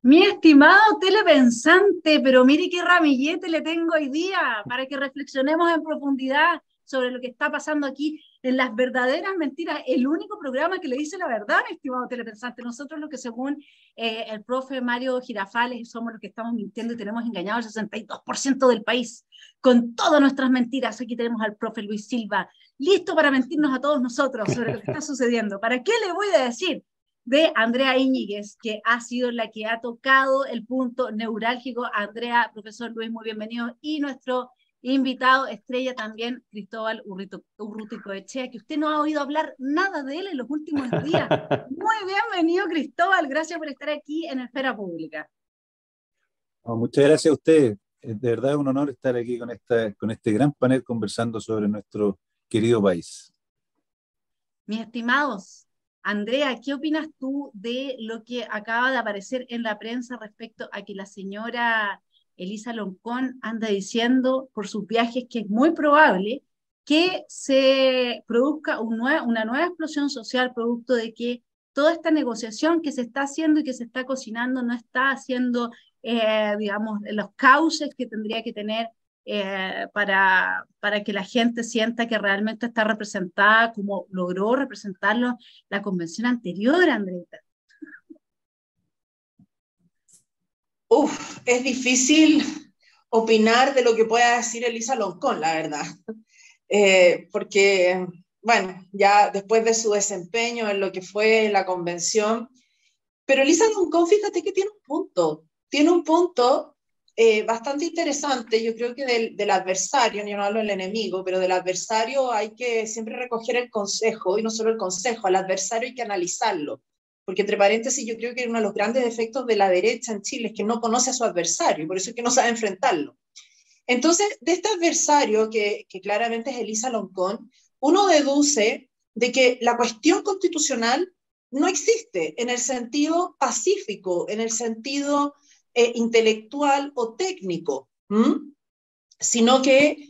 Mi estimado telepensante, pero mire qué ramillete le tengo hoy día para que reflexionemos en profundidad sobre lo que está pasando aquí en las verdaderas mentiras. El único programa que le dice la verdad, mi estimado telepensante. Nosotros lo que según el profe Mario Girafales somos los que estamos mintiendo y tenemos engañado al 62% del país con todas nuestras mentiras. Aquí tenemos al profe Luis Silva, listo para mentirnos a todos nosotros sobre lo que está sucediendo. ¿Para qué le voy a decir de Andrea Íñiguez, que ha sido la que ha tocado el punto neurálgico? Andrea, profesor Luis, muy bienvenido, y nuestro invitado estrella también, Cristóbal Urruticoechea, que usted no ha oído hablar nada de él en los últimos días. Muy bienvenido, Cristóbal, gracias por estar aquí en Esfera Pública. Oh, muchas gracias a ustedes. De verdad es un honor estar aquí con este gran panel conversando sobre nuestro querido país. Mis estimados, Andrea, ¿qué opinas tú de lo que acaba de aparecer en la prensa respecto a que la señora Elisa Loncón anda diciendo por sus viajes que es muy probable que se produzca una nueva explosión social producto de que toda esta negociación que se está haciendo y que se está cocinando no está haciendo, digamos, los cauces que tendría que tener para que la gente sienta que realmente está representada como logró representarlo la convención anterior, Andreita? Es difícil opinar de lo que pueda decir Elisa Loncón, la verdad. Porque, bueno, ya después de su desempeño en lo que fue la convención, pero Elisa Loncón, fíjate que tiene un punto bastante interesante. Yo creo que del adversario, yo no hablo del enemigo, pero del adversario hay que siempre recoger el consejo, y no solo el consejo, al adversario hay que analizarlo. Porque, entre paréntesis, yo creo que uno de los grandes defectos de la derecha en Chile es que no conoce a su adversario, y por eso es que no sabe enfrentarlo. Entonces, de este adversario, que claramente es Elisa Loncón, uno deduce de que la cuestión constitucional no existe en el sentido pacífico, en el sentido intelectual o técnico, sino que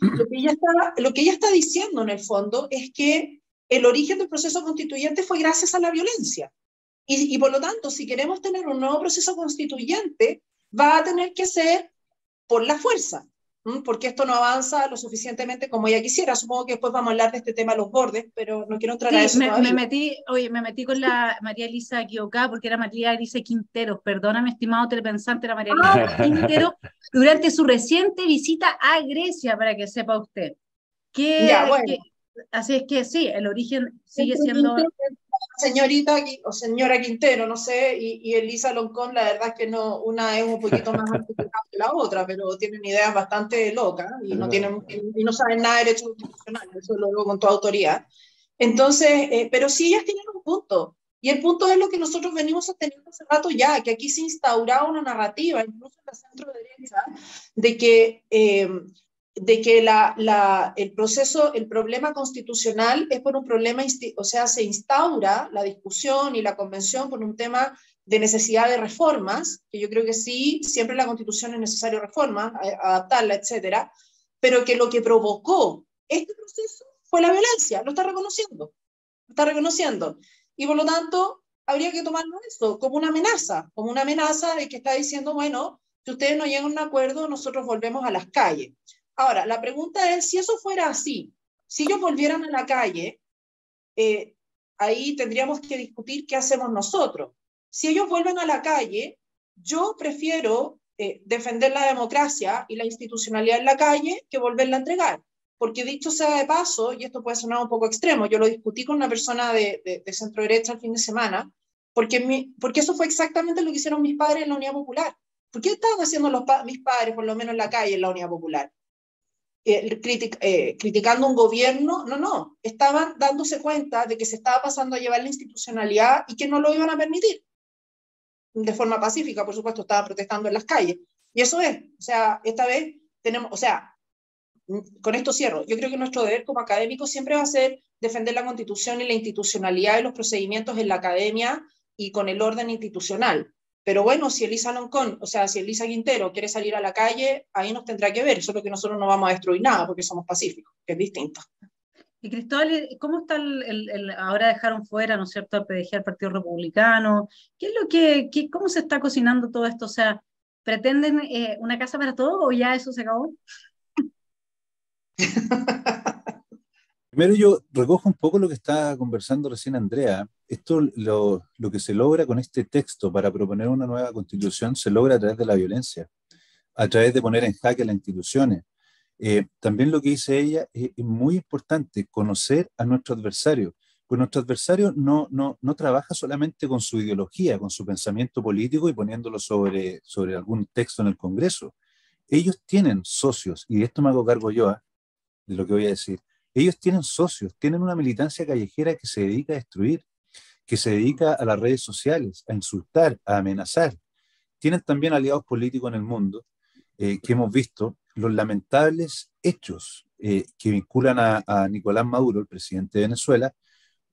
lo que ella está diciendo en el fondo es que el origen del proceso constituyente fue gracias a la violencia. Y por lo tanto, si queremos tener un nuevo proceso constituyente, va a tener que ser por la fuerza, porque esto no avanza lo suficientemente como ella quisiera. Supongo que después vamos a hablar de este tema a los bordes, pero no quiero entrar a eso todavía. Me metí con la María Elisa equivocada, porque era María Elisa Quintero. Perdóname, estimado telepensante, era María Elisa Quintero, durante su reciente visita a Grecia, para que sepa usted. Ya, bueno. Así es que sí, el origen sigue siendo... Señorita o señora Quintero, no sé, y Elisa Loncón, la verdad es que no, una es un poquito más articulada que la otra, pero tienen ideas bastante locas y no saben nada de derecho constitucional, eso lo digo con toda autoridad. Entonces, pero sí ellas tienen un punto, y el punto es lo que nosotros venimos sosteniendo hace rato ya, que aquí se instauraba una narrativa, incluso en la centro derecha, de que el problema constitucional es por un problema, o sea, se instaura la discusión y la convención por un tema de necesidad de reformas, que yo creo que sí, siempre en la Constitución es necesario reformas, adaptarla, etcétera, pero que lo que provocó este proceso fue la violencia, lo está reconociendo, y por lo tanto habría que tomarlo eso como una amenaza de que está diciendo, bueno, si ustedes no llegan a un acuerdo, nosotros volvemos a las calles. Ahora, la pregunta es, si eso fuera así, si ellos volvieran a la calle, ahí tendríamos que discutir qué hacemos nosotros. Si ellos vuelven a la calle, yo prefiero defender la democracia y la institucionalidad en la calle que volverla a entregar. Porque dicho sea de paso, y esto puede sonar un poco extremo, yo lo discutí con una persona de centro derecha el fin de semana, porque eso fue exactamente lo que hicieron mis padres en la Unidad Popular. ¿Por qué estaban haciendo mis padres, por lo menos en la calle, en la Unidad Popular? Criticando un gobierno, no, estaban dándose cuenta de que se estaba pasando a llevar la institucionalidad y que no lo iban a permitir. De forma pacífica, por supuesto, estaban protestando en las calles. Y eso es, o sea, esta vez tenemos, o sea, con esto cierro, yo creo que nuestro deber como académicos siempre va a ser defender la Constitución y la institucionalidad y los procedimientos en la academia y con el orden institucional. Pero bueno, si Elisa Loncón, o sea, si Elisa Quintero quiere salir a la calle, ahí nos tendrá que ver, solo que nosotros no vamos a destruir nada porque somos pacíficos, que es distinto. Y Cristóbal, ¿cómo está ahora dejaron fuera, ¿no es cierto?, al PDG, al Partido Republicano? ¿Qué es lo cómo se está cocinando todo esto? O sea, ¿pretenden una casa para todos o ya eso se acabó? Primero yo recojo un poco lo que estaba conversando recién Andrea. Esto, lo que se logra con este texto para proponer una nueva constitución, se logra a través de la violencia, a través de poner en jaque las instituciones. También lo que dice ella es muy importante, conocer a nuestro adversario. Pues nuestro adversario no trabaja solamente con su ideología, con su pensamiento político y poniéndolo sobre algún texto en el Congreso. Ellos tienen socios, y de esto me hago cargo yo, de lo que voy a decir. Ellos tienen socios, tienen una militancia callejera que se dedica a destruir, que se dedica a las redes sociales, a insultar, a amenazar. Tienen también aliados políticos en el mundo, que hemos visto los lamentables hechos que vinculan a Nicolás Maduro, el presidente de Venezuela,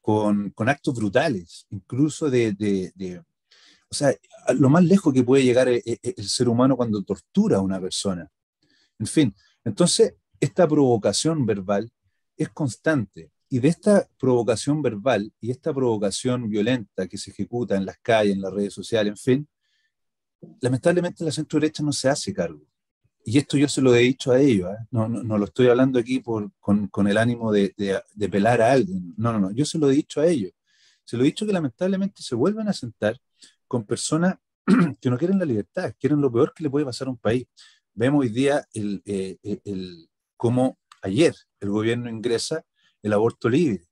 con actos brutales, incluso o sea, a lo más lejos que puede llegar el ser humano cuando tortura a una persona. En fin, entonces esta provocación verbal es constante, y de esta provocación verbal y esta provocación violenta que se ejecuta en las calles, en las redes sociales, en fin, lamentablemente la centro derecha no se hace cargo. Y esto yo se lo he dicho a ellos, ¿eh? No lo estoy hablando aquí con el ánimo de pelar a alguien. No, yo se lo he dicho a ellos. Se lo he dicho que lamentablemente se vuelven a sentar con personas que no quieren la libertad, quieren lo peor que le puede pasar a un país. Vemos hoy día cómo ayer el gobierno ingresa el aborto libre.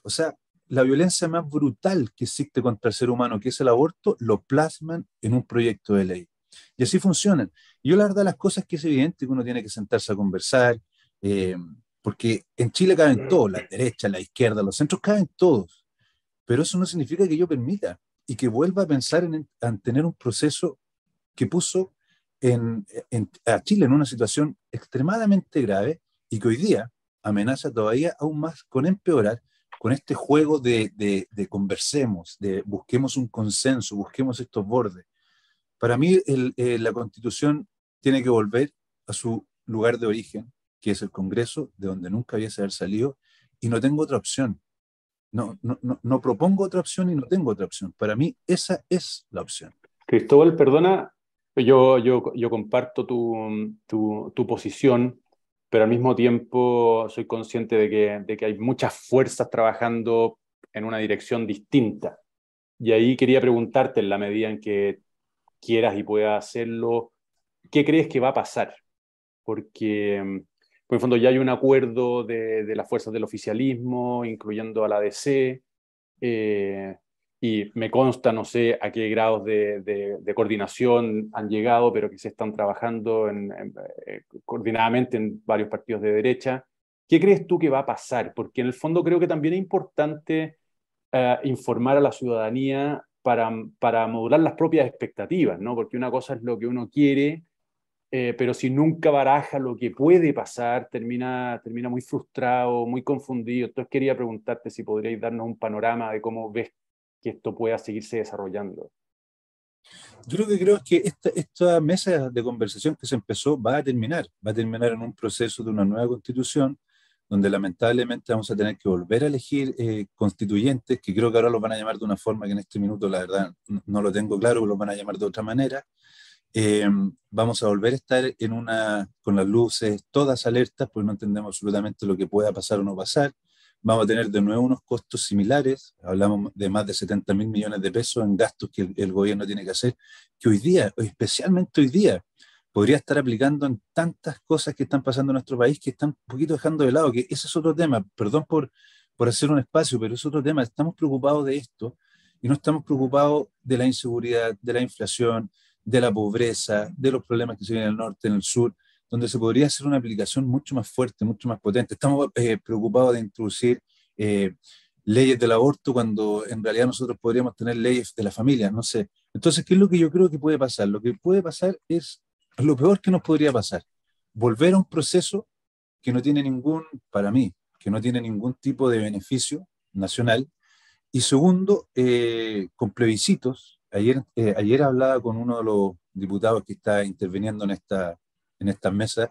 O sea, la violencia más brutal que existe contra el ser humano, que es el aborto, lo plasman en un proyecto de ley. Y así funcionan. Y yo la verdad las cosas que es evidente que uno tiene que sentarse a conversar, porque en Chile caben todos, la derecha, la izquierda, los centros, caben todos. Pero eso no significa que yo permita y que vuelva a pensar en tener un proceso que puso a Chile en una situación extremadamente grave y que hoy día amenaza todavía aún más con empeorar con este juego de conversemos, de busquemos un consenso, busquemos estos bordes. Para mí la Constitución tiene que volver a su lugar de origen, que es el Congreso, de donde nunca había haber salido, y no tengo otra opción. No propongo otra opción y no tengo otra opción. Para mí esa es la opción. Cristóbal, perdona, yo comparto tu posición, pero al mismo tiempo soy consciente de que hay muchas fuerzas trabajando en una dirección distinta. Y ahí quería preguntarte, en la medida en que quieras y puedas hacerlo, ¿qué crees que va a pasar? Porque, por el fondo, ya hay un acuerdo de las fuerzas del oficialismo, incluyendo a la DC, y me consta, no sé a qué grados de coordinación han llegado, pero que se están trabajando coordinadamente en varios partidos de derecha. ¿Qué crees tú que va a pasar? Porque en el fondo creo que también es importante informar a la ciudadanía para modular las propias expectativas, ¿no? Porque una cosa es lo que uno quiere, pero si nunca baraja lo que puede pasar, termina muy frustrado, muy confundido. Entonces quería preguntarte si podríais darnos un panorama de cómo ves que esto pueda seguirse desarrollando. Yo lo que creo es que esta mesa de conversación que se empezó va a terminar en un proceso de una nueva constitución, donde lamentablemente vamos a tener que volver a elegir constituyentes, que creo que ahora los van a llamar de una forma que en este minuto la verdad no lo tengo claro, los van a llamar de otra manera. Vamos a volver a estar con las luces todas alertas, porque no entendemos absolutamente lo que pueda pasar o no pasar. Vamos a tener de nuevo unos costos similares, hablamos de más de 70.000 millones de pesos en gastos que el gobierno tiene que hacer, que hoy día, especialmente hoy día, podría estar aplicando en tantas cosas que están pasando en nuestro país, que están un poquito dejando de lado, que ese es otro tema. Perdón por hacer un espacio, pero es otro tema. Estamos preocupados de esto y no estamos preocupados de la inseguridad, de la inflación, de la pobreza, de los problemas que se vienen en el norte, en el sur, donde se podría hacer una aplicación mucho más fuerte, mucho más potente. Estamos preocupados de introducir leyes del aborto cuando en realidad nosotros podríamos tener leyes de la familia, no sé. Entonces, ¿qué es lo que yo creo que puede pasar? Lo que puede pasar es lo peor que nos podría pasar, volver a un proceso que no tiene para mí, que no tiene ningún tipo de beneficio nacional. Y segundo, con plebiscitos. Ayer hablaba con uno de los diputados que está interviniendo en estas mesas,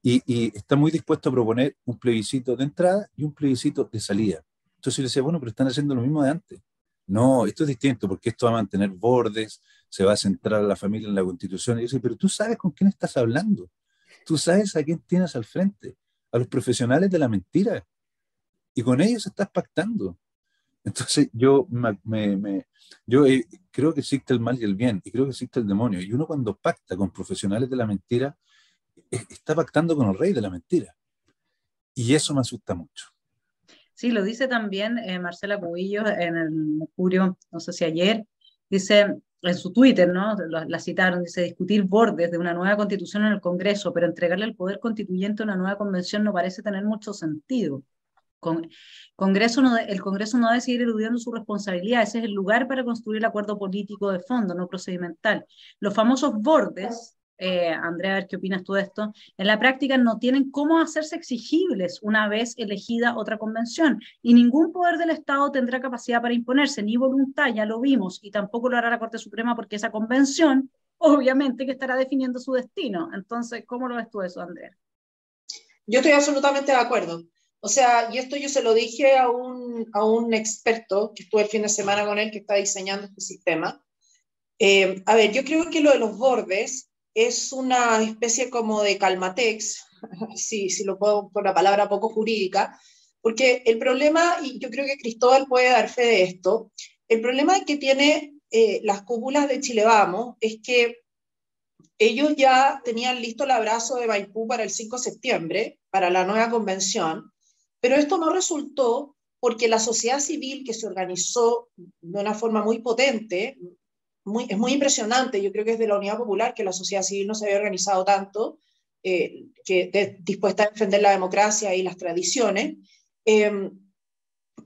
y está muy dispuesto a proponer un plebiscito de entrada y un plebiscito de salida. Entonces yo le decía, bueno, pero están haciendo lo mismo de antes. No, esto es distinto porque esto va a mantener bordes, se va a centrar a la familia en la Constitución. Y yo decía, pero tú sabes con quién estás hablando. Tú sabes a quién tienes al frente, a los profesionales de la mentira. Y con ellos estás pactando. Entonces creo que existe el mal y el bien, y creo que existe el demonio. Y uno cuando pacta con profesionales de la mentira, está pactando con el rey de la mentira. Y eso me asusta mucho. Sí, lo dice también Marcela Cubillos en el Mercurio, no sé si ayer, dice en su Twitter, ¿no? La citaron, dice, discutir bordes de una nueva constitución en el Congreso, pero entregarle el poder constituyente a una nueva convención no parece tener mucho sentido. El Congreso no debe seguir eludiendo su responsabilidad, ese es el lugar para construir el acuerdo político de fondo, no procedimental. Los famosos bordes, Andrea, a ver qué opinas tú de esto, en la práctica no tienen cómo hacerse exigibles una vez elegida otra convención, y ningún poder del Estado tendrá capacidad para imponerse, ni voluntad, ya lo vimos, y tampoco lo hará la Corte Suprema porque esa convención, obviamente, que estará definiendo su destino. Entonces, ¿cómo lo ves tú eso, Andrea? Yo estoy absolutamente de acuerdo. O sea, y esto yo se lo dije a un experto que estuve el fin de semana con él, que está diseñando este sistema. A ver, yo creo que lo de los bordes es una especie como de calmatex, si lo puedo por la palabra poco jurídica, porque el problema, y yo creo que Cristóbal puede dar fe de esto, el problema que tiene las cúpulas de Chile Vamos es que ellos ya tenían listo el abrazo de Maipú para el 5 de septiembre, para la nueva convención, pero esto no resultó porque la sociedad civil que se organizó de una forma muy potente, es muy impresionante, yo creo que es de la Unidad Popular que la sociedad civil no se había organizado tanto, dispuesta a defender la democracia y las tradiciones,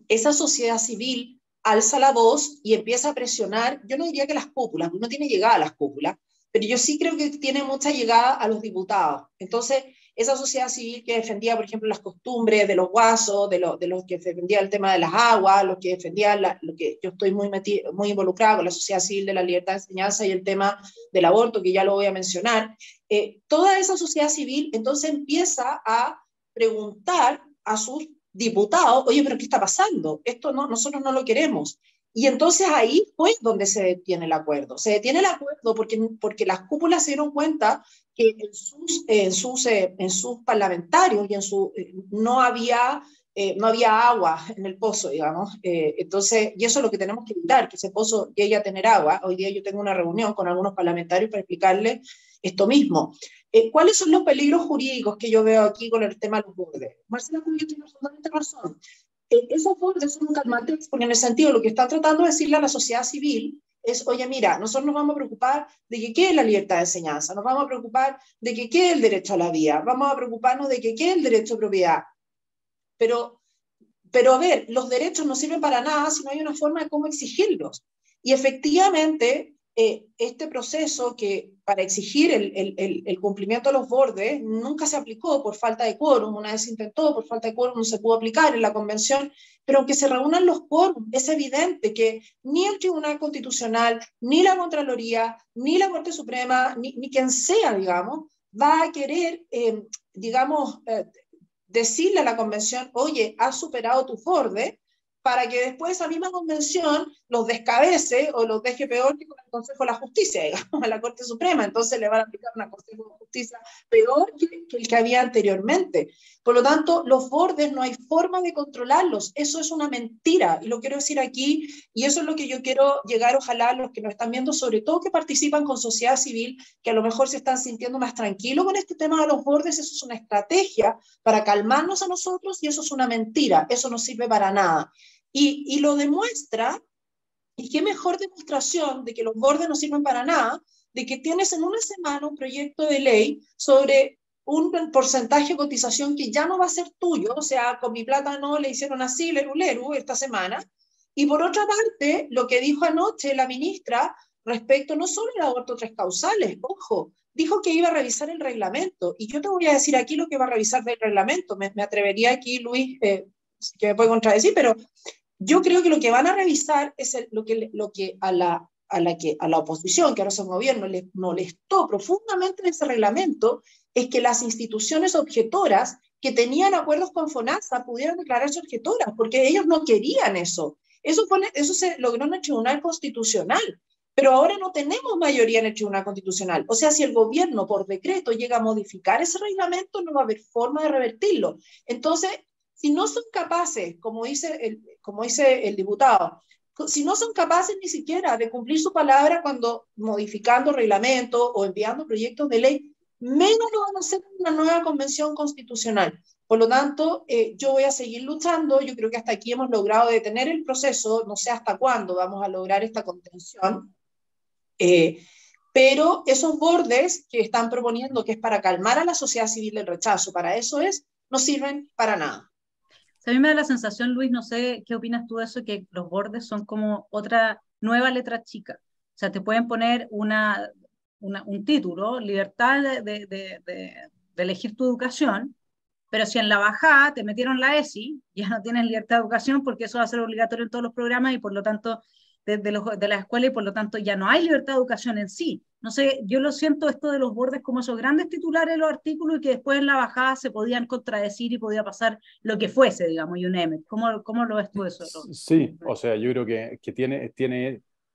esa sociedad civil alza la voz y empieza a presionar, yo no diría que las cúpulas, no tiene llegada a las cúpulas, pero yo sí creo que tiene mucha llegada a los diputados. Entonces, esa sociedad civil que defendía, por ejemplo, las costumbres de los guasos, de los que defendía el tema de las aguas, los que defendía lo que yo estoy muy involucrado con la sociedad civil de la libertad de enseñanza y el tema del aborto, que ya lo voy a mencionar, toda esa sociedad civil entonces empieza a preguntar a sus diputados, oye, pero ¿qué está pasando? Esto no, nosotros no lo queremos. Y entonces ahí fue donde se detiene el acuerdo. Se detiene el acuerdo porque las cúpulas se dieron cuenta que en sus parlamentarios y no había agua en el pozo, digamos. Entonces, y eso es lo que tenemos que evitar, que ese pozo llegue a tener agua. Hoy día yo tengo una reunión con algunos parlamentarios para explicarles esto mismo. ¿Cuáles son los peligros jurídicos que yo veo aquí con el tema de los bordes? Marcela Cubillos tiene absolutamente razón. Esos bordes son un calmatex, porque en el sentido lo que están tratando de decirle a la sociedad civil es, oye, mira, nosotros nos vamos a preocupar de que quede la libertad de enseñanza, nos vamos a preocupar de que quede el derecho a la vida, vamos a preocuparnos de que quede el derecho a propiedad. Pero a ver, los derechos no sirven para nada si no hay una forma de cómo exigirlos. Y efectivamente, este proceso que para exigir el cumplimiento de los bordes nunca se aplicó por falta de quórum. Una vez se intentó, por falta de quórum no se pudo aplicar en la convención, pero aunque se reúnan los quórum, es evidente que ni el Tribunal Constitucional, ni la Contraloría, ni la Corte Suprema, ni quien sea, digamos, va a querer, decirle a la convención, oye, has superado tus bordes, para que después esa misma convención los descabece o los deje peor que con el Consejo de la Justicia, digamos, a la Corte Suprema. Entonces le van a aplicar una Consejo de Justicia peor que el que había anteriormente. Por lo tanto, los bordes no hay forma de controlarlos. Eso es una mentira, y lo quiero decir aquí, y eso es lo que yo quiero llegar, ojalá, a los que nos están viendo, sobre todo que participan con sociedad civil, que a lo mejor se están sintiendo más tranquilos con este tema de los bordes. Eso es una estrategia para calmarnos a nosotros, y eso es una mentira. Eso no sirve para nada. Y lo demuestra, y qué mejor demostración de que los bordes no sirven para nada, de que tienes en una semana un proyecto de ley sobre un porcentaje de cotización que ya no va a ser tuyo, o sea, con mi plata no le hicieron así, leru, esta semana. Y por otra parte, lo que dijo anoche la ministra respecto no solo al aborto 3 causales, ojo, dijo que iba a revisar el reglamento, y yo te voy a decir aquí lo que va a revisar del reglamento. Me atrevería aquí, Luis, que me puede contradecir, pero yo creo que lo que van a revisar es lo que a la oposición, que ahora es un gobierno, les molestó profundamente de ese reglamento, es que las instituciones objetoras que tenían acuerdos con FONASA pudieran declararse objetoras, porque ellos no querían eso. Eso se logró en el Tribunal Constitucional, pero ahora no tenemos mayoría en el Tribunal Constitucional. O sea, si el gobierno por decreto llega a modificar ese reglamento, no va a haber forma de revertirlo. Entonces, si no son capaces, como dice el diputado, si no son capaces ni siquiera de cumplir su palabra cuando modificando reglamentos o enviando proyectos de ley, menos lo van a hacer en una nueva convención constitucional. Por lo tanto, yo voy a seguir luchando. Yo creo que hasta aquí hemos logrado detener el proceso. No sé hasta cuándo vamos a lograr esta contención. Pero esos bordes que están proponiendo, que es para calmar a la sociedad civil del rechazo, para eso no sirven para nada. A mí me da la sensación, Luis, no sé qué opinas tú de eso, que los bordes son como otra nueva letra chica. O sea, te pueden poner un título, libertad de elegir tu educación, pero si en la bajada te metieron la ESI, ya no tienes libertad de educación porque eso va a ser obligatorio en todos los programas y por lo tanto de la escuela y por lo tanto ya no hay libertad de educación en sí. No sé, yo lo siento esto de los bordes como esos grandes titulares de los artículos y que después en la bajada se podían contradecir y podía pasar lo que fuese, digamos, y un M. ¿Cómo lo ves tú eso? Sí, o sea, yo creo que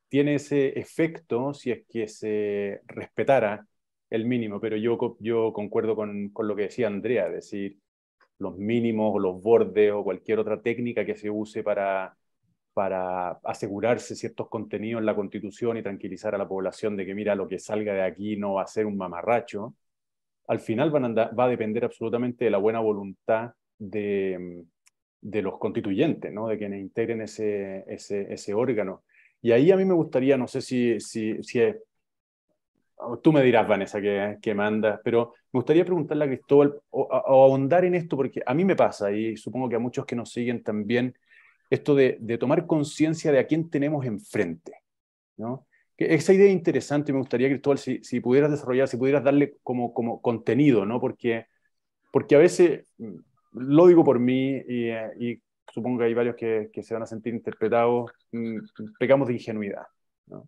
tiene ese efecto si es que se respetara el mínimo, pero yo concuerdo con lo que decía Andrea, es decir, los mínimos o los bordes o cualquier otra técnica que se use para asegurarse ciertos contenidos en la Constitución y tranquilizar a la población de que mira, lo que salga de aquí no va a ser un mamarracho, al final va a depender absolutamente de la buena voluntad de los constituyentes, ¿no? De quienes integren ese órgano. Y ahí a mí me gustaría, no sé si es, tú me dirás, Vanessa, que mandas, pero me gustaría preguntarle a Cristóbal o ahondar en esto, porque a mí me pasa, y supongo que a muchos que nos siguen también, esto de tomar conciencia de a quién tenemos enfrente, ¿no? Que esa idea es interesante, me gustaría, Cristóbal, si pudieras desarrollar, si pudieras darle como contenido, ¿no? Porque a veces, lo digo por mí, y supongo que hay varios que se van a sentir interpretados, pecamos de ingenuidad, ¿no?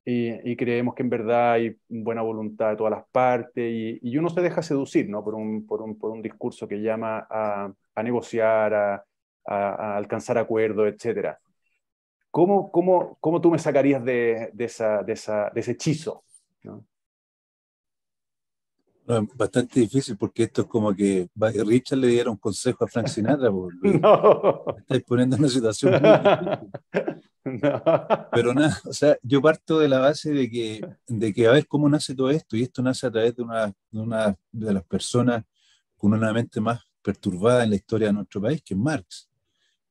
Y creemos que en verdad hay buena voluntad de todas las partes, y uno se deja seducir, ¿no? por un discurso que llama a negociar, a alcanzar acuerdos, etc. ¿Cómo tú me sacarías de ese hechizo, ¿no? No, bastante difícil porque esto es como que Richard le diera un consejo a Frank Sinatra. No. Me estáis poniendo en una situación muy difícil. No. Pero nada, o sea, yo parto de la base de que a ver cómo nace todo esto, y esto nace a través de una de las personas con una mente más perturbada en la historia de nuestro país, que es Marx.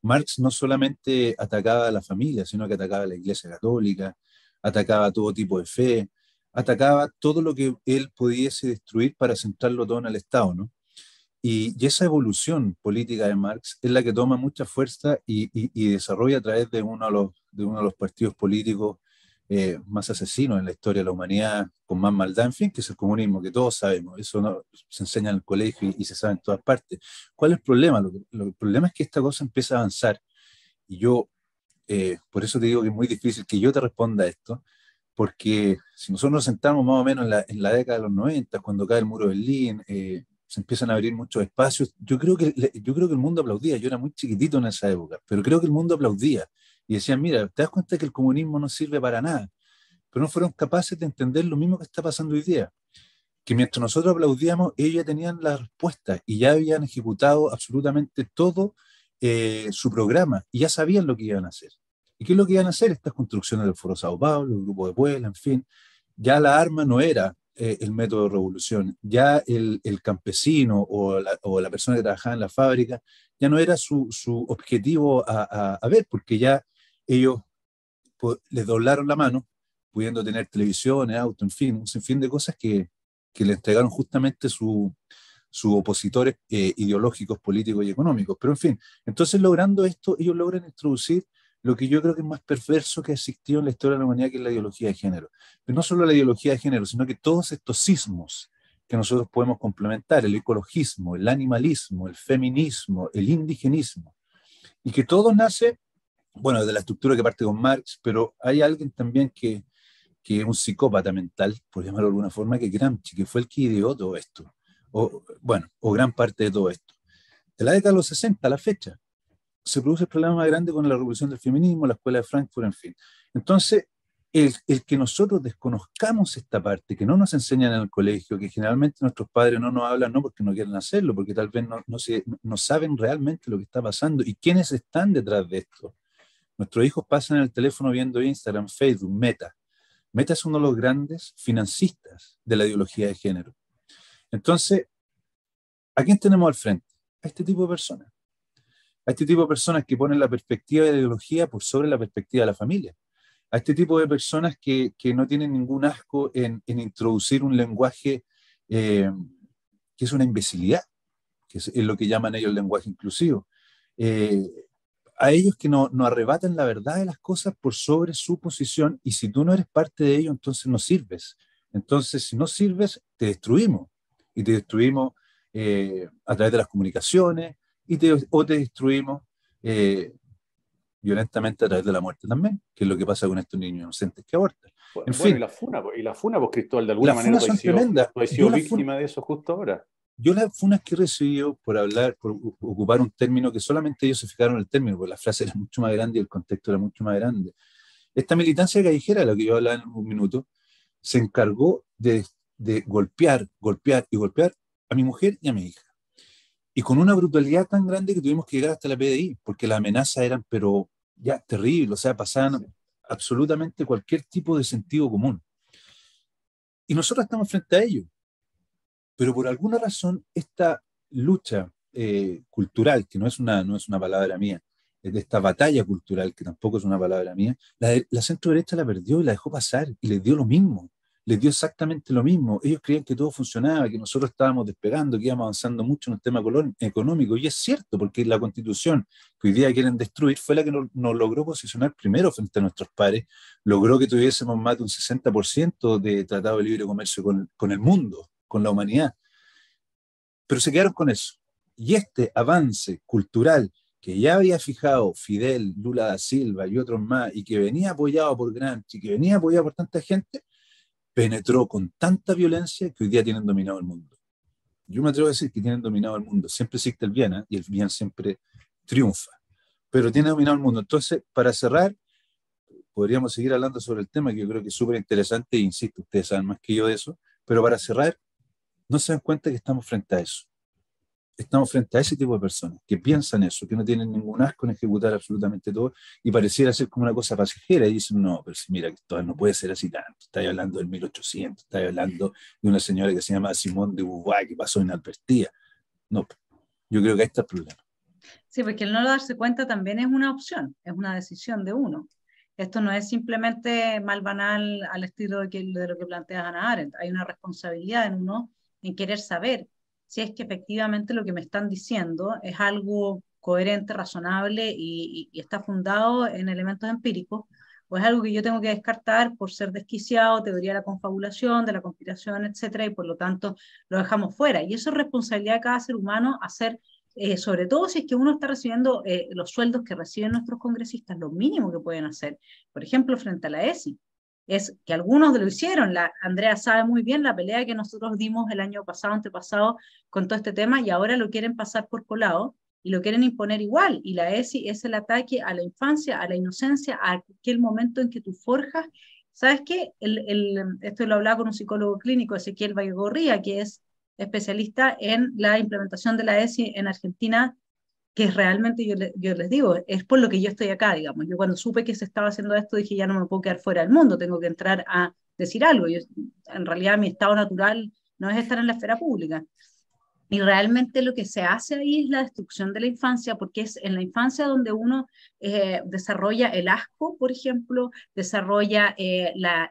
Marx no solamente atacaba a la familia, sino que atacaba a la Iglesia Católica, atacaba a todo tipo de fe, atacaba todo lo que él pudiese destruir para centrarlo todo en el Estado, ¿no? Y esa evolución política de Marx es la que toma mucha fuerza y desarrolla a través de uno de los partidos políticos más asesinos en la historia de la humanidad, con más maldad, en fin, que es el comunismo, que todos sabemos. Eso no, se enseña en el colegio y se sabe en todas partes. ¿Cuál es el problema? El problema es que esta cosa empieza a avanzar. Y yo, por eso te digo que es muy difícil que yo te responda a esto, porque si nosotros nos sentamos más o menos en la década de los 90, cuando cae el muro de Berlín, se empiezan a abrir muchos espacios. Yo creo que el mundo aplaudía. Yo era muy chiquitito en esa época, pero creo que el mundo aplaudía y decían, mira, ¿te das cuenta que el comunismo no sirve para nada? Pero no fueron capaces de entender lo mismo que está pasando hoy día, que mientras nosotros aplaudíamos, ellos ya tenían la respuesta y ya habían ejecutado absolutamente todo su programa y ya sabían lo que iban a hacer. ¿Y qué es lo que iban a hacer? Estas construcciones del Foro Sao Paulo, el Grupo de Puebla, en fin. Ya la arma no era el método de revolución, ya el campesino o la persona que trabajaba en la fábrica, ya no era su objetivo a ver, porque ya ellos les doblaron la mano, pudiendo tener televisiones, auto, en fin, un sinfín de cosas que le entregaron justamente sus opositores ideológicos, políticos y económicos. Pero en fin, entonces logrando esto, ellos logran introducir lo que yo creo que es más perverso que ha existido en la historia de la humanidad, que es la ideología de género. Pero no solo la ideología de género, sino que todos estos sismos que nosotros podemos complementar, el ecologismo, el animalismo, el feminismo, el indigenismo, y que todo nace, bueno, de la estructura que parte con Marx, pero hay alguien también que es un psicópata mental, por llamarlo de alguna forma, que es Gramsci, que fue el que ideó todo esto. o gran parte de todo esto. De la década de los 60 a la fecha, se produce el problema más grande con la revolución del feminismo, la escuela de Frankfurt, en fin. Entonces, el que nosotros desconozcamos esta parte, que no nos enseñan en el colegio, que generalmente nuestros padres no nos hablan, no porque no quieren hacerlo, porque tal vez no saben realmente lo que está pasando y quiénes están detrás de esto. Nuestros hijos pasan en el teléfono viendo Instagram, Facebook, Meta. Meta es uno de los grandes financistas de la ideología de género. Entonces, ¿a quién tenemos al frente? A este tipo de personas. A este tipo de personas que ponen la perspectiva de la ideología por sobre la perspectiva de la familia. A este tipo de personas que no tienen ningún asco en introducir un lenguaje que es una imbecilidad, que es lo que llaman ellos el lenguaje inclusivo. A ellos que no arrebatan la verdad de las cosas por sobre su posición, y si tú no eres parte de ello, entonces no sirves. Entonces, si no sirves, te destruimos. Y te destruimos a través de las comunicaciones, o te destruimos violentamente a través de la muerte también, que es lo que pasa con estos niños inocentes que abortan. En fin, y la funa, pues, Cristóbal, de alguna manera tú has sido víctima de eso justo ahora. Yo las funas que he recibido por ocupar un término que solamente ellos se fijaron en el término, porque la frase era mucho más grande y el contexto era mucho más grande. Esta militancia callejera, de la que yo hablaba en un minuto, se encargó de golpear a mi mujer y a mi hija. Y con una brutalidad tan grande que tuvimos que llegar hasta la PDI, porque las amenazas eran, pero ya terribles, o sea, pasaban absolutamente cualquier tipo de sentido común. Y nosotros estamos frente a ello. Pero por alguna razón, esta lucha cultural, que no es una palabra mía, es de esta batalla cultural, que tampoco es una palabra mía, la centro derecha la perdió y la dejó pasar, y les dio lo mismo. Les dio exactamente lo mismo. Ellos creían que todo funcionaba, que nosotros estábamos despegando, que íbamos avanzando mucho en el tema económico. Y es cierto, porque la Constitución que hoy día quieren destruir fue la que nos logró posicionar primero frente a nuestros pares, logró que tuviésemos más de un 60% de tratado de libre comercio con el mundo, con la humanidad. Pero se quedaron con eso. Y este avance cultural que ya había fijado Fidel, Lula da Silva y otros más, y que venía apoyado por Gramsci, que venía apoyado por tanta gente, penetró con tanta violencia que hoy día tienen dominado el mundo. Yo me atrevo a decir que tienen dominado el mundo. Siempre existe el bien, y el bien siempre triunfa, pero tiene dominado el mundo. Entonces, para cerrar, podríamos seguir hablando sobre el tema, que yo creo que es súper interesante, e insisto, ustedes saben más que yo de eso, pero para cerrar, no se dan cuenta que estamos frente a eso. Estamos frente a ese tipo de personas que piensan eso, que no tienen ningún asco en ejecutar absolutamente todo, y pareciera ser como una cosa pasajera, y dicen, no, pero si mira, que esto no puede ser así tanto. Estás hablando del 1800, estás hablando de una señora que se llama Simone de Beauvoir, que pasó inadvertida. No, yo creo que ahí está el problema. Sí, porque el no darse cuenta también es una opción, es una decisión de uno. Esto no es simplemente mal banal al estilo de lo que plantea Hannah Arendt. Hay una responsabilidad en uno en querer saber si es que efectivamente lo que me están diciendo es algo coherente, razonable y está fundado en elementos empíricos, o es algo que yo tengo que descartar por ser desquiciado, teoría de la confabulación, de la conspiración, etcétera, y por lo tanto lo dejamos fuera. Y eso es responsabilidad de cada ser humano hacer, sobre todo si es que uno está recibiendo los sueldos que reciben nuestros congresistas, lo mínimo que pueden hacer. Por ejemplo, frente a la ESI, es que algunos lo hicieron. Andrea sabe muy bien la pelea que nosotros dimos el año pasado, antepasado, con todo este tema, y ahora lo quieren pasar por colado y lo quieren imponer igual. Y la ESI es el ataque a la infancia, a la inocencia, a aquel momento en que tú forjas. ¿Sabes qué? Esto lo hablaba con un psicólogo clínico, Ezequiel Baigorría, que es especialista en la implementación de la ESI en Argentina, que es realmente, yo les digo, es por lo que yo estoy acá, digamos. Yo cuando supe que se estaba haciendo esto dije, ya no me puedo quedar fuera del mundo, tengo que entrar a decir algo. En realidad mi estado natural no es estar en la esfera pública. Y realmente lo que se hace ahí es la destrucción de la infancia, porque es en la infancia donde uno desarrolla el asco, por ejemplo, desarrolla